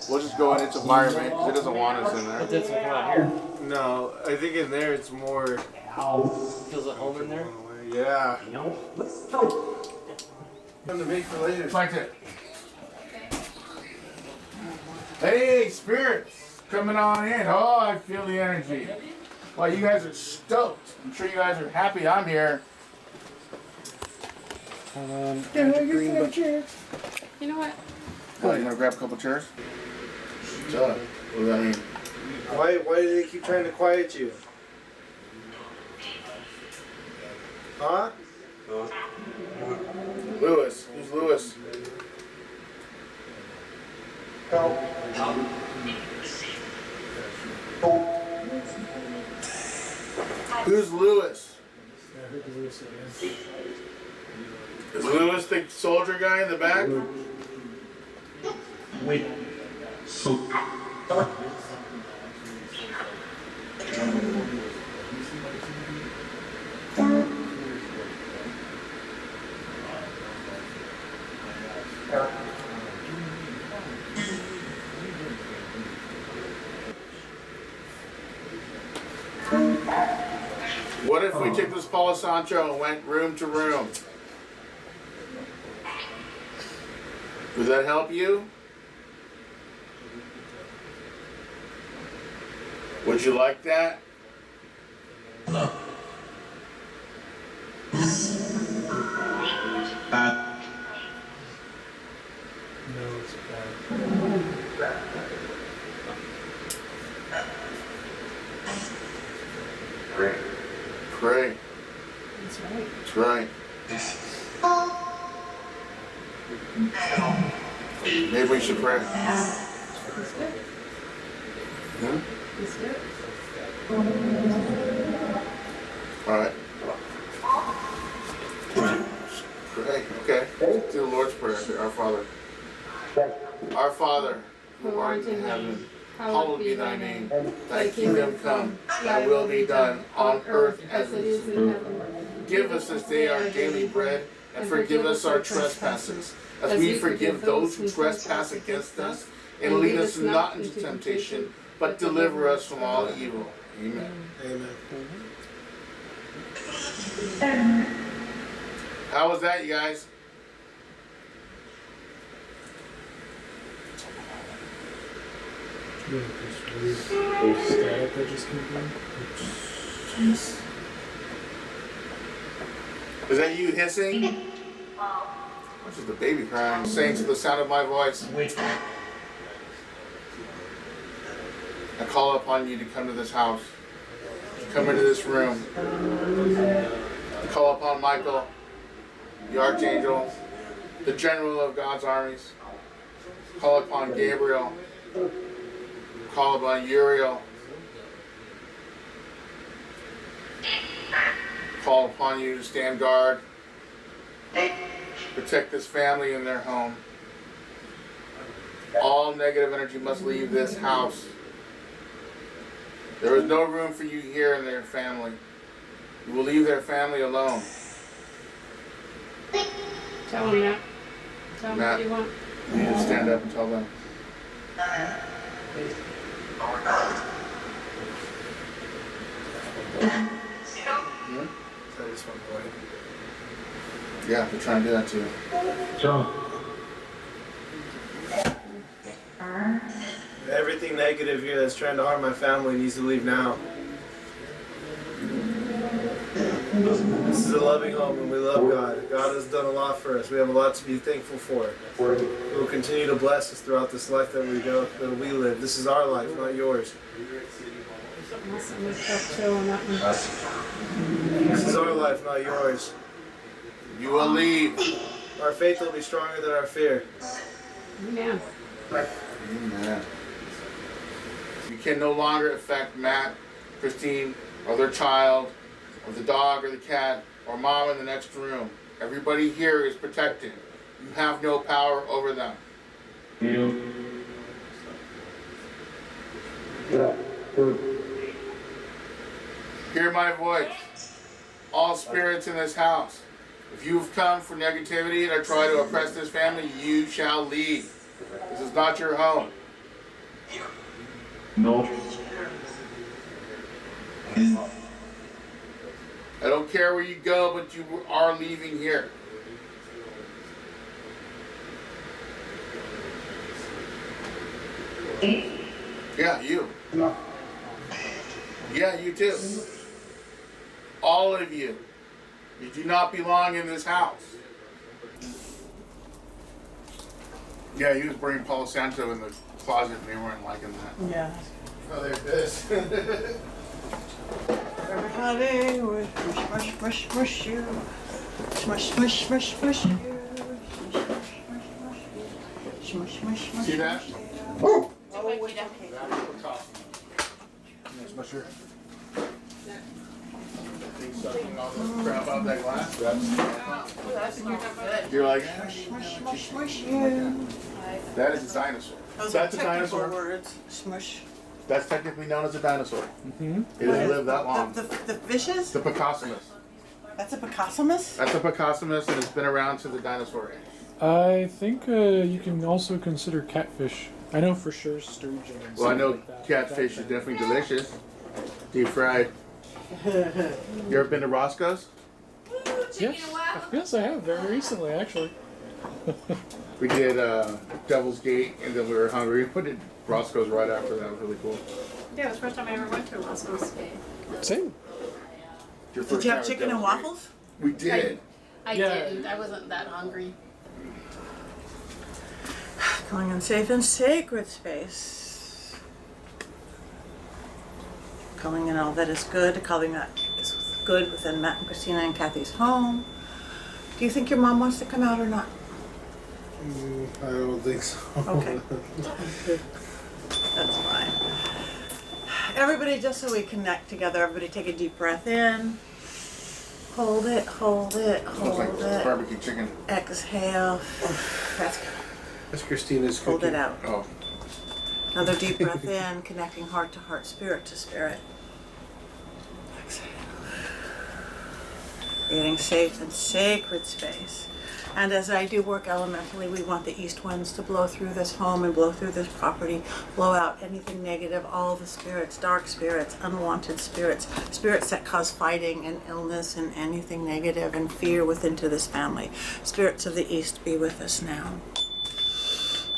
we'll just go in its environment because it doesn't want us in But there. that's come out here. No, I think in there it's more. Feels at home in there. Yeah. Something to make for later. Like that. Hey, spirits, coming on in. Oh, I feel the energy. Well, you guys are stoked. I'm sure you guys are happy I'm here. Hold on. Green book. You know what? Oh, you want to grab a couple chairs? What does that mean? Why do they keep trying to quiet you? Huh? Lewis. Who's Lewis? Who's Lewis? Is Lewis the soldier guy in the back? Wait. What if we took this Palo Santo and went room to room? Would that help you? Would you like that? No, it's bad. Pray. That's right. That's right. Maybe we should pray. Let's do it. Hmm? Let's do it. All right. Pray. Okay. Do the Lord's Prayer. Our Father. Our Father, who art in heaven, hallowed be thy name. Thy kingdom come, thy will be done, on earth as it is in heaven. Give us this day our daily bread, and forgive us our trespasses, as we forgive those who trespass against us. And lead us not into temptation, but deliver us from all evil. Amen. Amen. How was that, you guys? Yeah, this weird static that just came through. Is that you hissing? Or just a baby crying, saying to the sound of my voice? I call upon you to come to this house, to come into this room. I call upon Michael, the Archangel, the General of God's armies. Call upon Gabriel. Call upon Uriel. Call upon you to stand guard. Protect this family and their home. All negative energy must leave this house. There is no room for you here and their family. You will leave their family alone. Tell them that. Tell them Matt, what you want. you need to stand up and tell them. Hmm? So I just want to play. Yeah, they're trying to do that to you. Everything negative here that's trying to harm my family needs to leave now. This is a loving home and we love God. God has done a lot for us. We have a lot to be thankful for. He will continue to bless us throughout this life that we go, that we live. This is our life, not yours. Awesome. Let's chill on that one. This is our life, not yours. You will leave. Our faith will be stronger than our fear. Amen. Amen. You can no longer affect Matt, Christine, or their child, or the dog or the cat, or mom in the next room. Everybody here is protected. You have no power over them. Hear my voice. All spirits in this house. If you've come for negativity or try to oppress this family, you shall leave. This is not your home. No. I don't care where you go, but you are leaving here. Yeah, you. Yeah, you too. All of you. You do not belong in this house. Yeah, he was bringing Palo Santo in the closet and they weren't liking that. Yeah. Oh, there's this. Everybody would smush, smush, smush you. Smush, smush, smush, smush you. Smush, smush, smush, See that? smush you. Oh, Oh, it's okay. that is what's awesome. That's my shirt. Thing sucking all the crap out of that glass. That's not good. You're like, Smush, smush, smush you. that is a dinosaur. Those That's are a technical dinosaur. words. Smush. That's technically known as a dinosaur. Mm-hmm. It doesn't live that long. The fishes? The Picossamus. That's a Picossamus? That's a Picossamus and it's been around to the dinosaur age. I think you can also consider catfish. I know for sure sturgeon. And Well, I stuff know like that. catfish is definitely delicious. Deep fried. You ever been to Roscoe's? Yes, I have very recently actually. We did Devil's Gate and then we were hungry. We did Roscoe's right after that. It was really cool. Yeah, it was the first time I ever went to Roscoe's. Same. Your Did first you time have at chicken and Devil's Gate. waffles? We did. I Yeah. didn't. I wasn't that hungry. Calling in safe and sacred space. Calling in all that is good. Calling that is good within Matt and Christina and Kathy's home. Do you think your mom wants to come out or not? I don't think so. Okay. That's fine. Everybody, just so we connect together, everybody take a deep breath in. Hold it, hold it, Looks hold like it. barbecue chicken. Exhale. That's good. That's Christina's Hold cooking. it out. Oh. Another deep breath in, connecting heart to heart, spirit to spirit. Exhale. Creating safe and sacred space. And as I do work elementally, we want the east winds to blow through this home and blow through this property, blow out anything negative, all the spirits, dark spirits, unwanted spirits, spirits that cause fighting and illness and anything negative and fear within to this family. Spirits of the east, be with us now.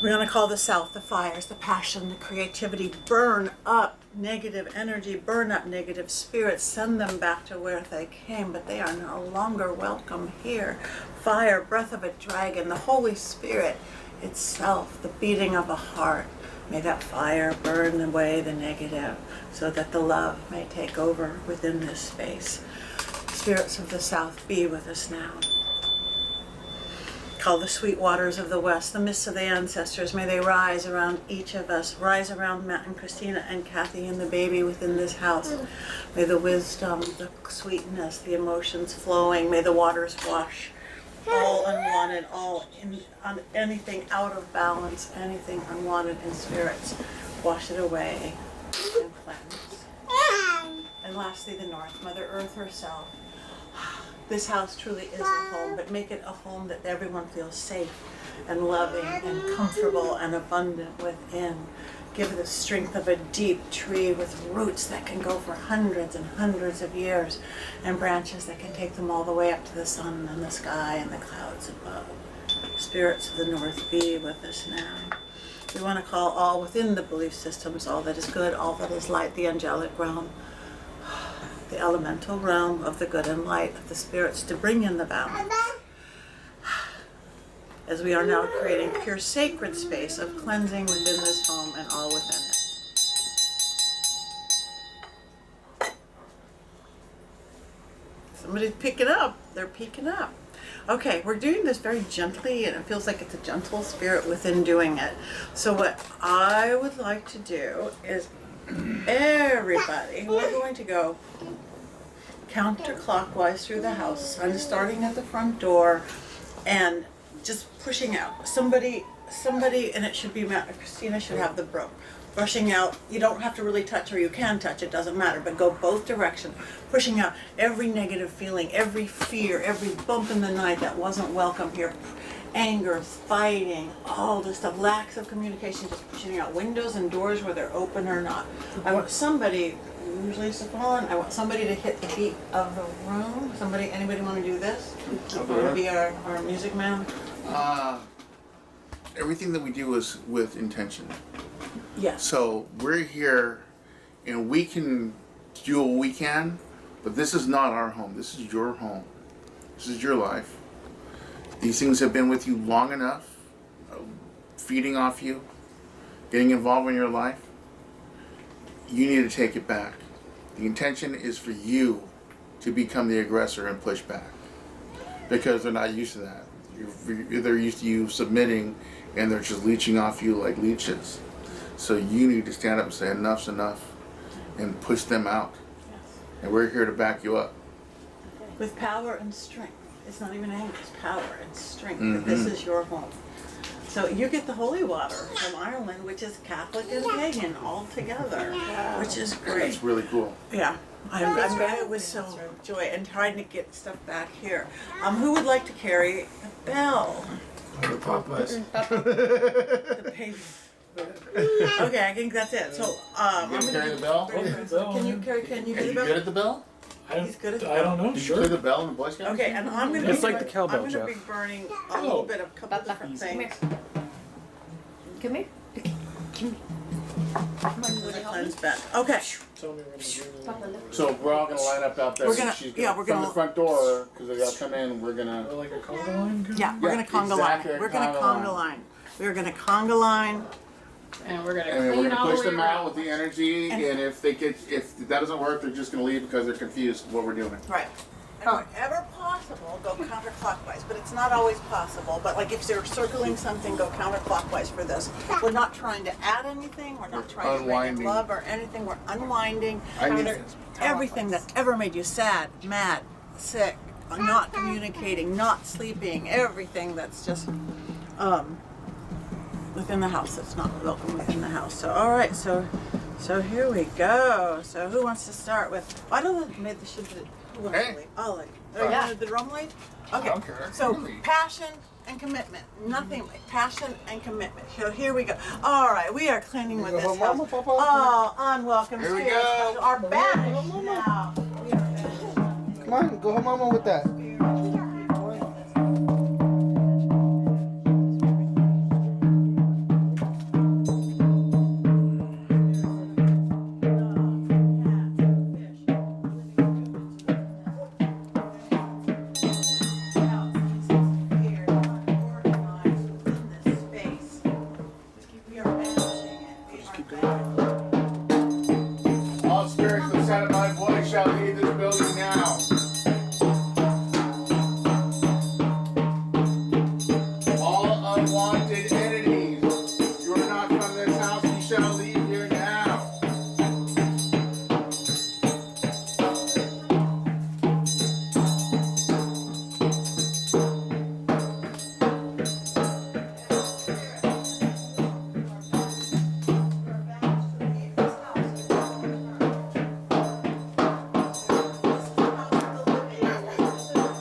We're going to call the south, the fires, the passion, the creativity, burn up negative energy, burn up negative spirits, send them back to where they came, but they are no longer welcome here. Fire, breath of a dragon, the Holy Spirit itself, the beating of a heart. May that fire burn away the negative so that the love may take over within this space. Spirits of the south, be with us now. Call the sweet waters of the west, the mists of the ancestors. May they rise around each of us, rise around Matt and Christina and Kathy and the baby within this house. May the wisdom, the sweetness, the emotions flowing, may the waters wash all unwanted, anything out of balance, anything unwanted in spirits. Wash it away and cleanse. And lastly, the north, Mother Earth herself. This house truly is a home, but make it a home that everyone feels safe and loving and comfortable and abundant within. Give it the strength of a deep tree with roots that can go for hundreds and hundreds of years and branches that can take them all the way up to the sun and the sky and the clouds above. Spirits of the north, be with us now. We want to call all within the belief systems, all that is good, all that is light, the angelic realm, the elemental realm of the good and light of the spirits to bring in the balance. As we are now creating pure sacred space of cleansing within this home and all within it. Somebody's picking up. They're peeking up. Okay, we're doing this very gently and it feels like it's a gentle spirit within doing it. So what I would like to do is everybody, we're going to go counterclockwise through the house. I'm starting at the front door and just pushing out. Somebody, and it should be Christina should have the broom. Brushing out, you don't have to really touch, or you can touch, it doesn't matter, but go both directions. Pushing out every negative feeling, every fear, every bump in the night that wasn't welcome here. Anger, fighting, all this stuff, lacks of communication, just pushing out windows and doors where they're open or not. I want somebody, usually it's fallen, I want somebody to hit the beat of the room. Anybody want to do this? Want to be our music man? Everything that we do is with intention. Yes. So we're here, and we can do what we can, but this is not our home. This is your home. This is your life. These things have been with you long enough, feeding off you, getting involved in your life. You need to take it back. The intention is for you to become the aggressor and push back, because they're not used to that. They're used to you submitting, and they're just leeching off you like leeches. So you need to stand up and say enough's enough and push them out. Yes. And we're here to back you up. With power and strength. It's not even anger, it's power and strength. Mhm. This is your home. So you get the holy water from Ireland, which is Catholic and pagan all together, which is great. It's really cool. Yeah, it was so joy and trying to get stuff back here. Who would like to carry a bell? The Popeyes. The baby. Okay, I think that's it. So I'm You gonna carry do- the bell? Can you carry? Can you Are do you the good bell? at the bell? He's good at the I don't bell. know. Did you play the bell in the Boy Scouts? Okay, and I'm gonna. It's be like the cowbell, I'm gonna Jeff. be burning a little bit of a couple different things. Come here. Cleanse back. Okay. So we're all gonna line up out there. We're gonna- She's yeah, we're from gonna- the front door, because they gotta come in. We're gonna. Like a conga line? Yeah, we're Yeah, gonna conga exactly, line. We're gonna conga conga line. We're gonna conga line. And we're gonna And we're clean gonna all push the way them out around. with the energy, and if that doesn't work, they're just gonna leave because they're confused what we're doing. Right. And whenever possible, go counterclockwise. But it's not always possible. But like if they're circling something, go counterclockwise for this. We're not trying to add anything. We're not trying to Unwinding. bring in love or anything. We're unwinding I need everything that's ever made you sad, mad, sick, not communicating, not sleeping, everything that's just within the house that's not welcome within the house. So all right, so here we go. So who wants to start with? Why don't we make the should who wants to lead? I'll lead. Oh, you wanted the drum lead? Okay. I don't care. So You lead. passion and commitment. Nothing like passion and commitment. So here we go. All right, we are cleaning with this house. Oh, unwelcome Here we spirits go. are banished now. We are banished. Come on, go home, Mama, with that. All spirits of the sound of my voice shall leave this building now. All unwanted entities, you are not from this house, you shall leave here now.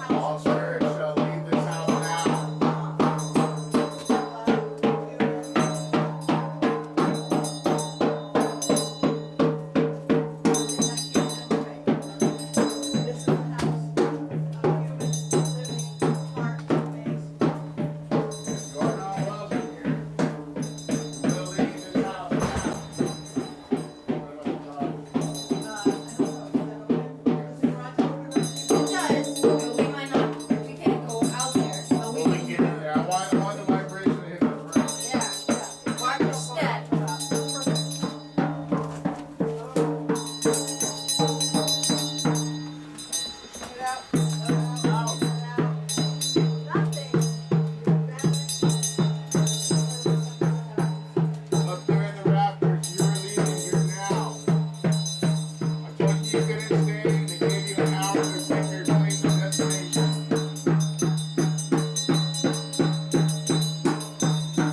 All spirits shall leave this house now. This is the house of humans living heart space. You're not welcome here. You will leave this house now. We might not. We can't go out there. But we When we can. get in there, I want the vibration to hit the brain. Watch your step. Up there in the rafters, you're leaving here now. I told you you couldn't stay. They gave you an hour to pick your place and destination.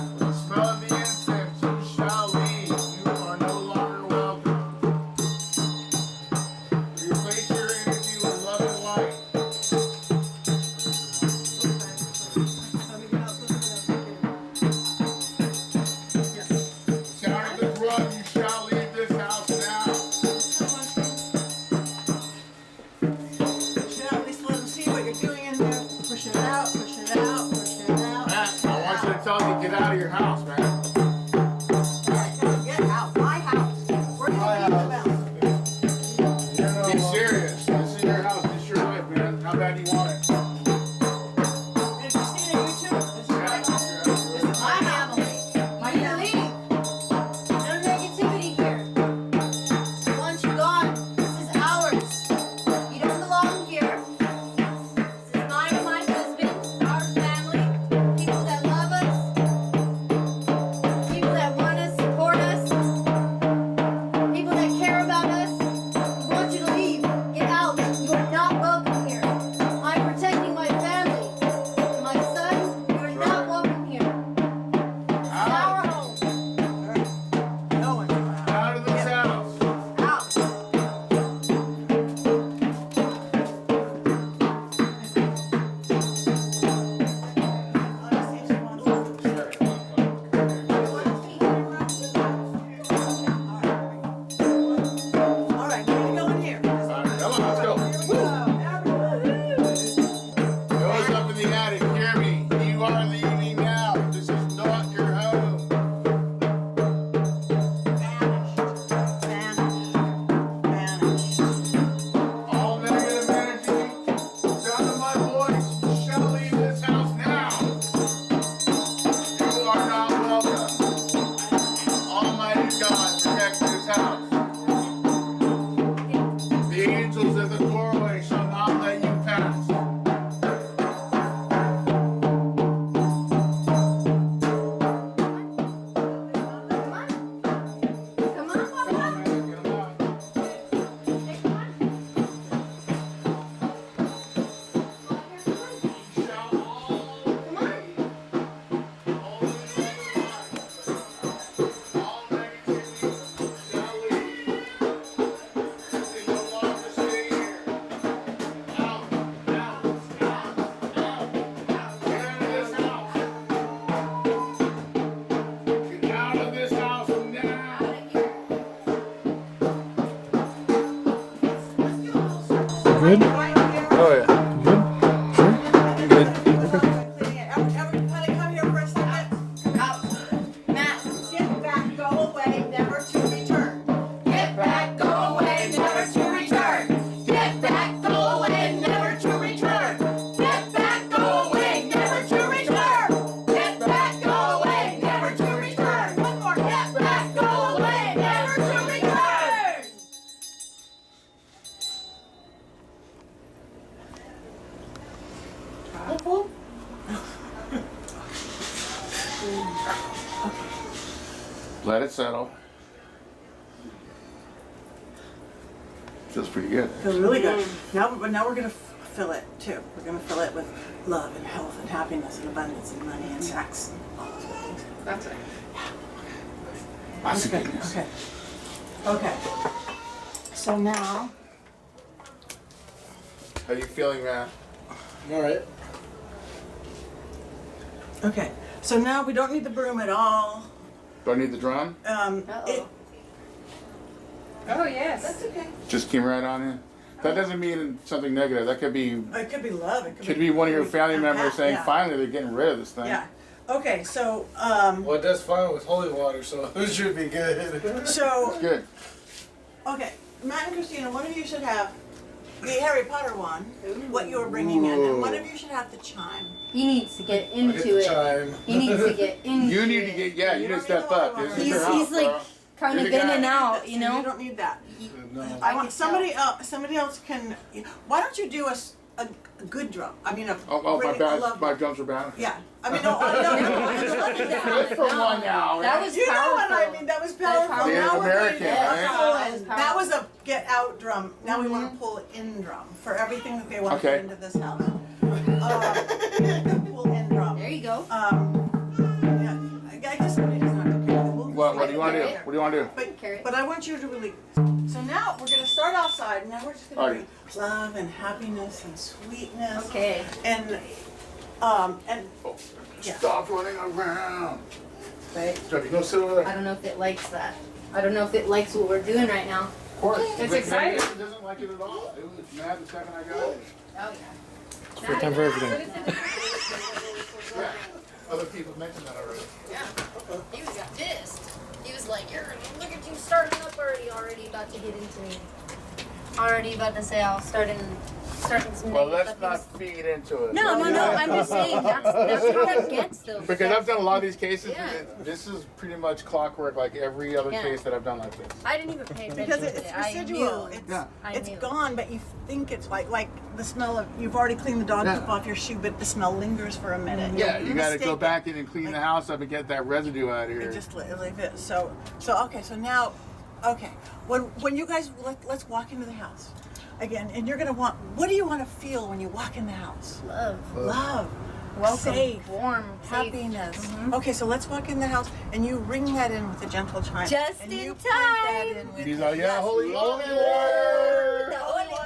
With the smell of the incense, you shall leave. You are no longer welcome. Replace your energy with love and light. Sound of the drum, you shall leave this house now. Push it out, at least let them see what you're doing in there. Push it out, push it out, push it out. Matt, I want you to tell me, get out of your house, man. Alright, get good? Oh yeah. You good? Sure? Good. Everybody come here for a second. Out. Matt, get back, go away, never to return. Get back, go away, never to return. Get back, go away, never to return. Get back, go away, never to return. Get back, go away, never to return. One more. Get back, go away, never to return. Let it settle. Feels pretty good. Feels really good. Now we're gonna fill it too. We're gonna fill it with love and health and happiness and abundance and money and sex. And all those good things. That's it. Lots of goodness. Okay. Okay. So now. How you feeling, man? All right. Okay. So now we don't need the broom at all. Do I need the drum? It, Oh, yes. that's okay. Just came right on in. That doesn't mean something negative. That could be It could be love. It could be one of your family members saying, yeah. "Finally, they're getting rid of this thing." Yeah. Okay. So Well, it does fine with holy water, so it should be good. so Good. okay. Matt and Christina, one of you should have the Harry Potter one. What you're bringing in, and one of you should have the chime. He needs to get Hit into the it. chime. He needs to get into it. You need to get You need to don't step need up. all This of is He's, your he's house, like bro. kind You're of the in guy. and out, So you know? You don't need that. No. I I want could somebody else. Somebody else can. Why don't you do a good drum? I mean, Oh, bring my it- bad. love- My drums are bad. Yeah. I mean, no. Good for one now. That was You know powerful. what I mean? That was That's powerful. powerful. Native Now we're American, going to right? pull That in. was That was powerful. a get out drum. Now we want to pull in drum for everything that they want Okay. to put into this house. Pull in drum. There you go. Yeah. I guess somebody does not okay. What do you want to do? What do you want to do? Carrot. But I want you to really. So now we're going to start outside. Now we're just going to Alright. bring love and happiness and sweetness. Okay. And yeah. Stop running around. Right. Stop. Go sit over I there. don't know if it likes that. I don't know if it likes what we're doing right now. Of course. It's It exciting. doesn't like it at all. It was mad the second I got it. Oh, yeah. First time for everything. Yeah. Other people mentioned that already. He was got pissed. He was like, look at you starting up already about to get into me. Already about to say I'll starting some Well, negative let's stuff. not feed into it. No, I'm just saying that's what it gets though. Because I've done a lot of these cases. Yeah. And this is pretty much clockwork, like every other Yeah. case that I've done like this. I didn't even pay attention Because to it's it. I residual. knew. It's, Yeah. it's I knew. gone, but you think it's like the smell of, you've already cleaned the dog Yeah. poop off your shoe, but the smell lingers for a minute. Yeah, you got to mistake go it. back in and clean the house up and get that residue out of You here. just leave it. So okay. So now, okay. When you guys let's walk into the house again, and you're gonna want. What do you want to feel when you walk in the house? Love. Welcome. Safe. Warm. Safe. Happiness. Okay, so let's walk in the house, and you ring that in with a gentle chime. Just and in you point that time. in with He's like, yeah, yes, holy water. The holy water.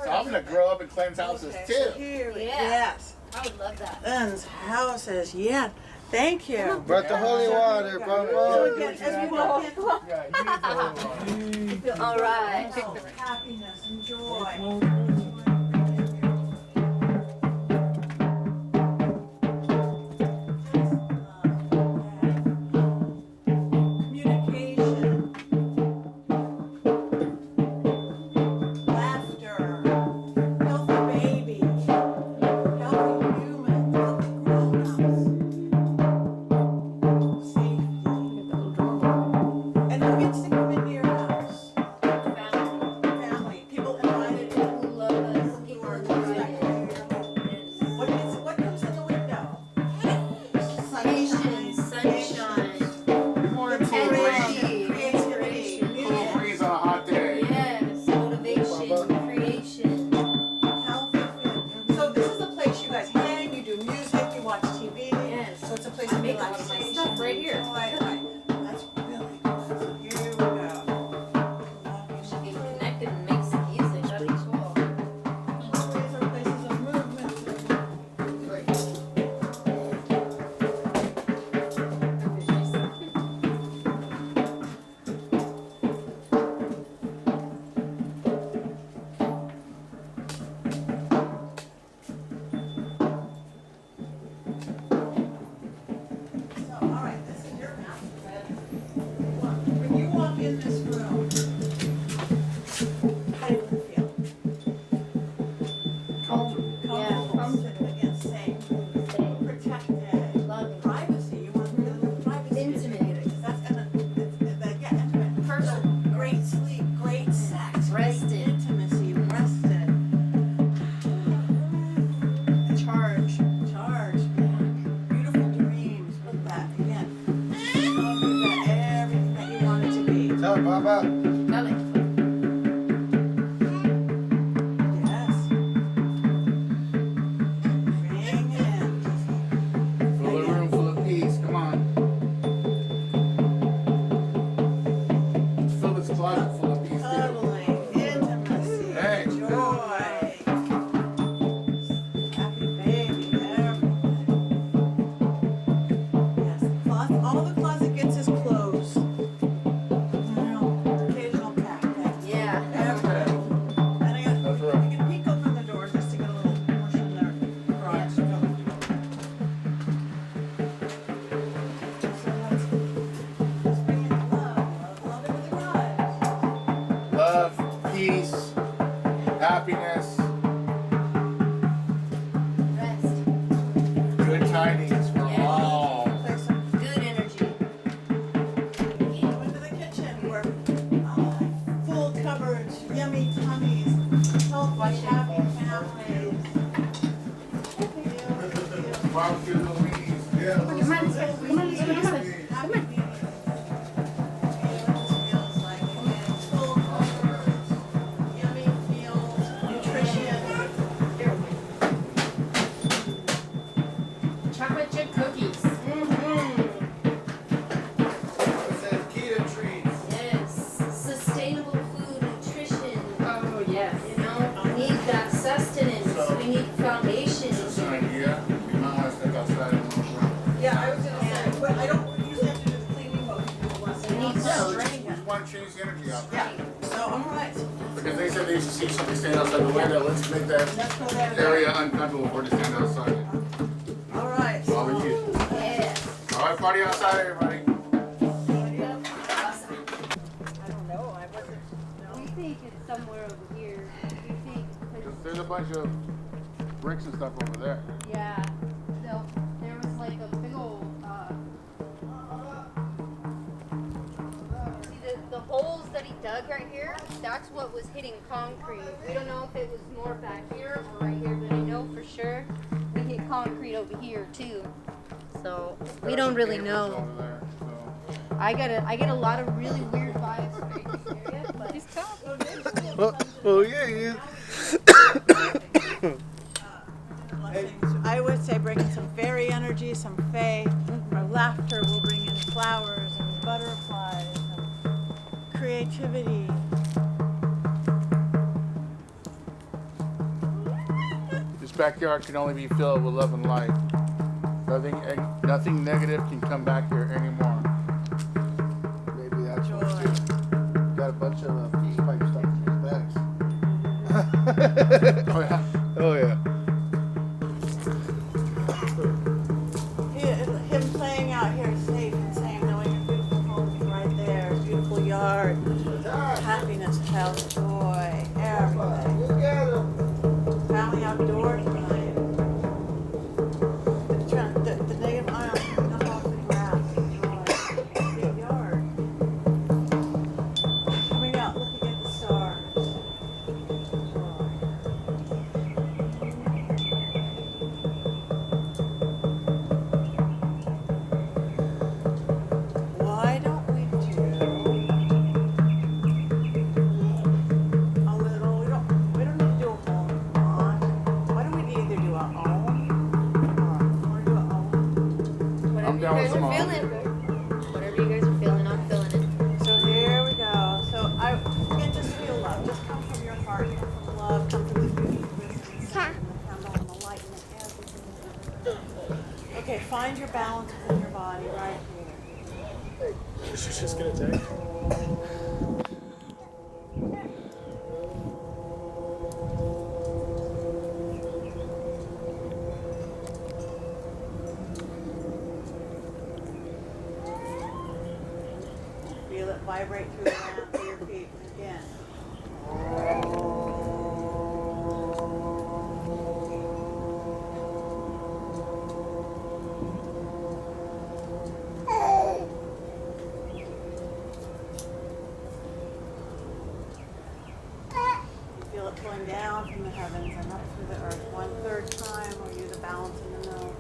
So I'm gonna grow up and cleanse houses Okay, too. so here we Yeah. yes. I would love that. Cleanse houses. Yeah. Thank you. Brought the holy water, So bro. again, as we walk in, Yeah, you need the holy water. All right. happiness and joy. Communication. Laughter. Healthy baby. Healthy human. Healthy grown-ups. Safety. And who gets to come into your house? Family. People invited in. Who love us? People who Respect love your home. What comes in the window? Patience, sunshine, energy, Creativity. Cool Music. breeze on a hot day. yes, motivation, creation. Healthy food. So this is a place you guys hang, you do music, you watch TV. Yes. So it's a place I of make a lot of my relaxation. stuff right here. Right. That's really good. So you Papa. Dale. Yes. Bring it in. Full of room, full of peace. Come on. Fill this closet full of peace, too. Cuddling, intimacy, Hey. joy. Happy baby, everything. Yes, all the closet gets is clothes. Occasional cat thing. Yeah. Everything. And I got, That's right. you can peek open the door just to get a little push in there. Garage. So let's bring in love into the garage. Love, peace, happiness, Rest. good tidings for Yeah. all. Play some Good energy. into the kitchen where full cupboards, yummy tummies, healthy, happy families. Barbecue little weenies. Yeah. Happy meals. Happy meals. Feels like full cupboards, yummy meals, nutrition. Chocolate chip cookies. Says keto treats. Yes. Sustainable food, nutrition. Oh yes. You know, we need that sustenance. We need foundation. That's an idea. You might want to step outside and look around. Yeah, I was gonna say, but I don't usually have to do the cleaning, but we can do it once in a while. We need So, those. draining it. Just want to change the energy out. Yeah, so, all right, Because they said they used to see something stand outside the window. Let's make that let's go there. area uncomfortable for it to stand outside. All right. All with you. Yeah. All right, party outside, everybody. I don't know, I wasn't, We think it's somewhere over here. We think, There's a bunch of bricks and stuff over there. yeah, there was like a big old, see the holes that he dug right here, that's what was hitting concrete. We don't know if it was more back here or right here, but I know for sure we hit concrete over here too. So we don't really know. Over there, so. I get a lot of really weird vibes from this area, but he's tough. Oh yeah. I would say bring in some fairy energy, some fae. Our laughter will bring in flowers and butterflies and creativity. This backyard can only be filled with love and light. Nothing negative can come back here anymore. Maybe that's Joy. what too. Got a bunch of peace pipe stuff in his bags. Oh yeah. Oh yeah. Him playing out here safe and saying, knowing your beautiful home is right there, beautiful yard, happiness, health, joy, everything. Family outdoors tonight. The negative ions come off the grass, joy, big yard. Coming out, looking at the stars. Why don't we do a little, we don't need to do a whole lot. Why don't we either do our own or do our own? Whatever I'm you down with guys some are all. feeling. Whatever you guys are feeling, I'm feeling it. So here we go. So again, just feel love. Just come from your heart, come from love, come from the beauty, the wisdom, the sound, and the candle, and the light, and everything. Okay, find your balance within your body right here. She's just gonna take. Feel it vibrate through the land to your feet again. Feel it flowing down from the heavens and up through the earth. 1/3 time, or you the balance in the middle.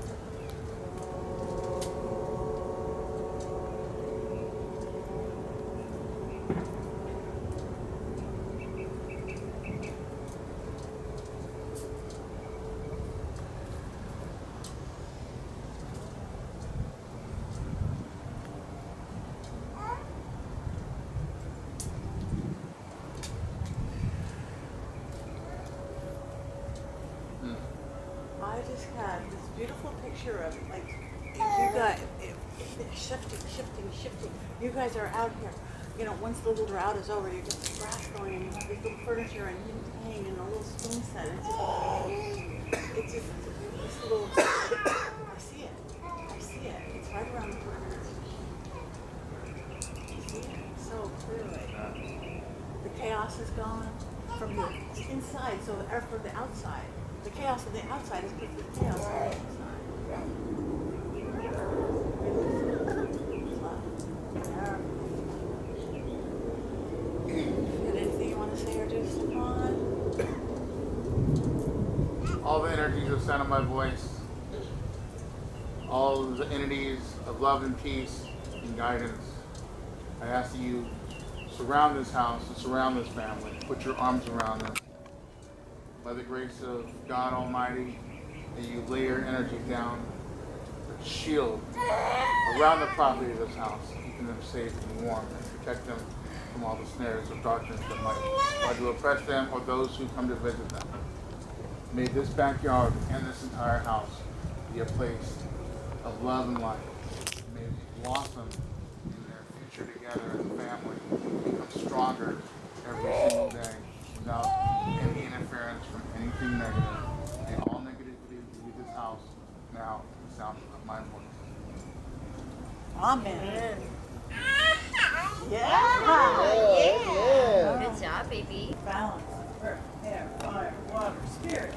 just had this beautiful picture of like if you guys shifting. You guys are out here. You know, once the little drought is over, you get the grass going and you have this little furniture and hang and a little spoon set. It's just this little. I see it. It's right around the corner. I see it so clearly. The chaos is gone from the inside, so from the outside. The chaos of the outside is because the chaos on the inside. Anything you want to say or do, Stefan? All the energies of sound of my voice, all of the entities of love and peace and guidance, I ask that you surround this house and surround this family. Put your arms around them. By the grace of God Almighty, that you lay your energy down, a shield around the property of this house, keeping them safe and warm, and protect them from all the snares of darkness that might try to oppress them or those who come to visit them. May this backyard and this entire house be a place of love and light. May they blossom in their future together as a family, become stronger every single day without any interference from anything negative. May all negativity leave this house now with the sound of my voice. Amen. Good job, baby. Balance. Earth, air, fire, water, spirit.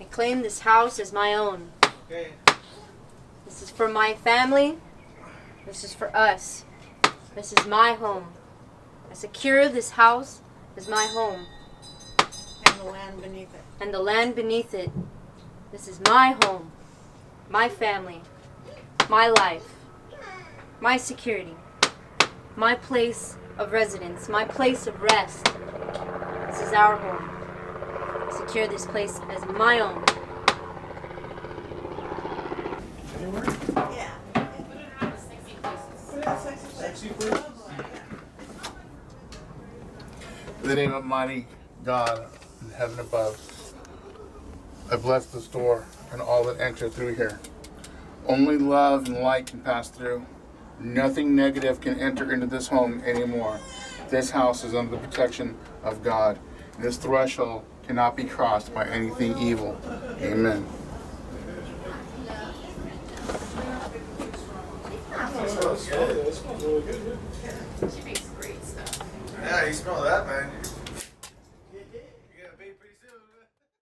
I claim this house as my own. Okay. This is for my family. This is for us. This is my home. I secure this house as my home. And the land beneath it. And the land beneath it. This is my home. My family. My life. My security. My place of residence. My place of rest. This is our home. I secure this place as my own. Yeah. In the name of mighty God in heaven above, I bless this door and all that enter through here. Only love and light can pass through. Nothing negative can enter into this home anymore. This house is under the protection of God. This threshold cannot be crossed by anything evil. Amen. That smells good. She makes great stuff. Yeah, you smell that?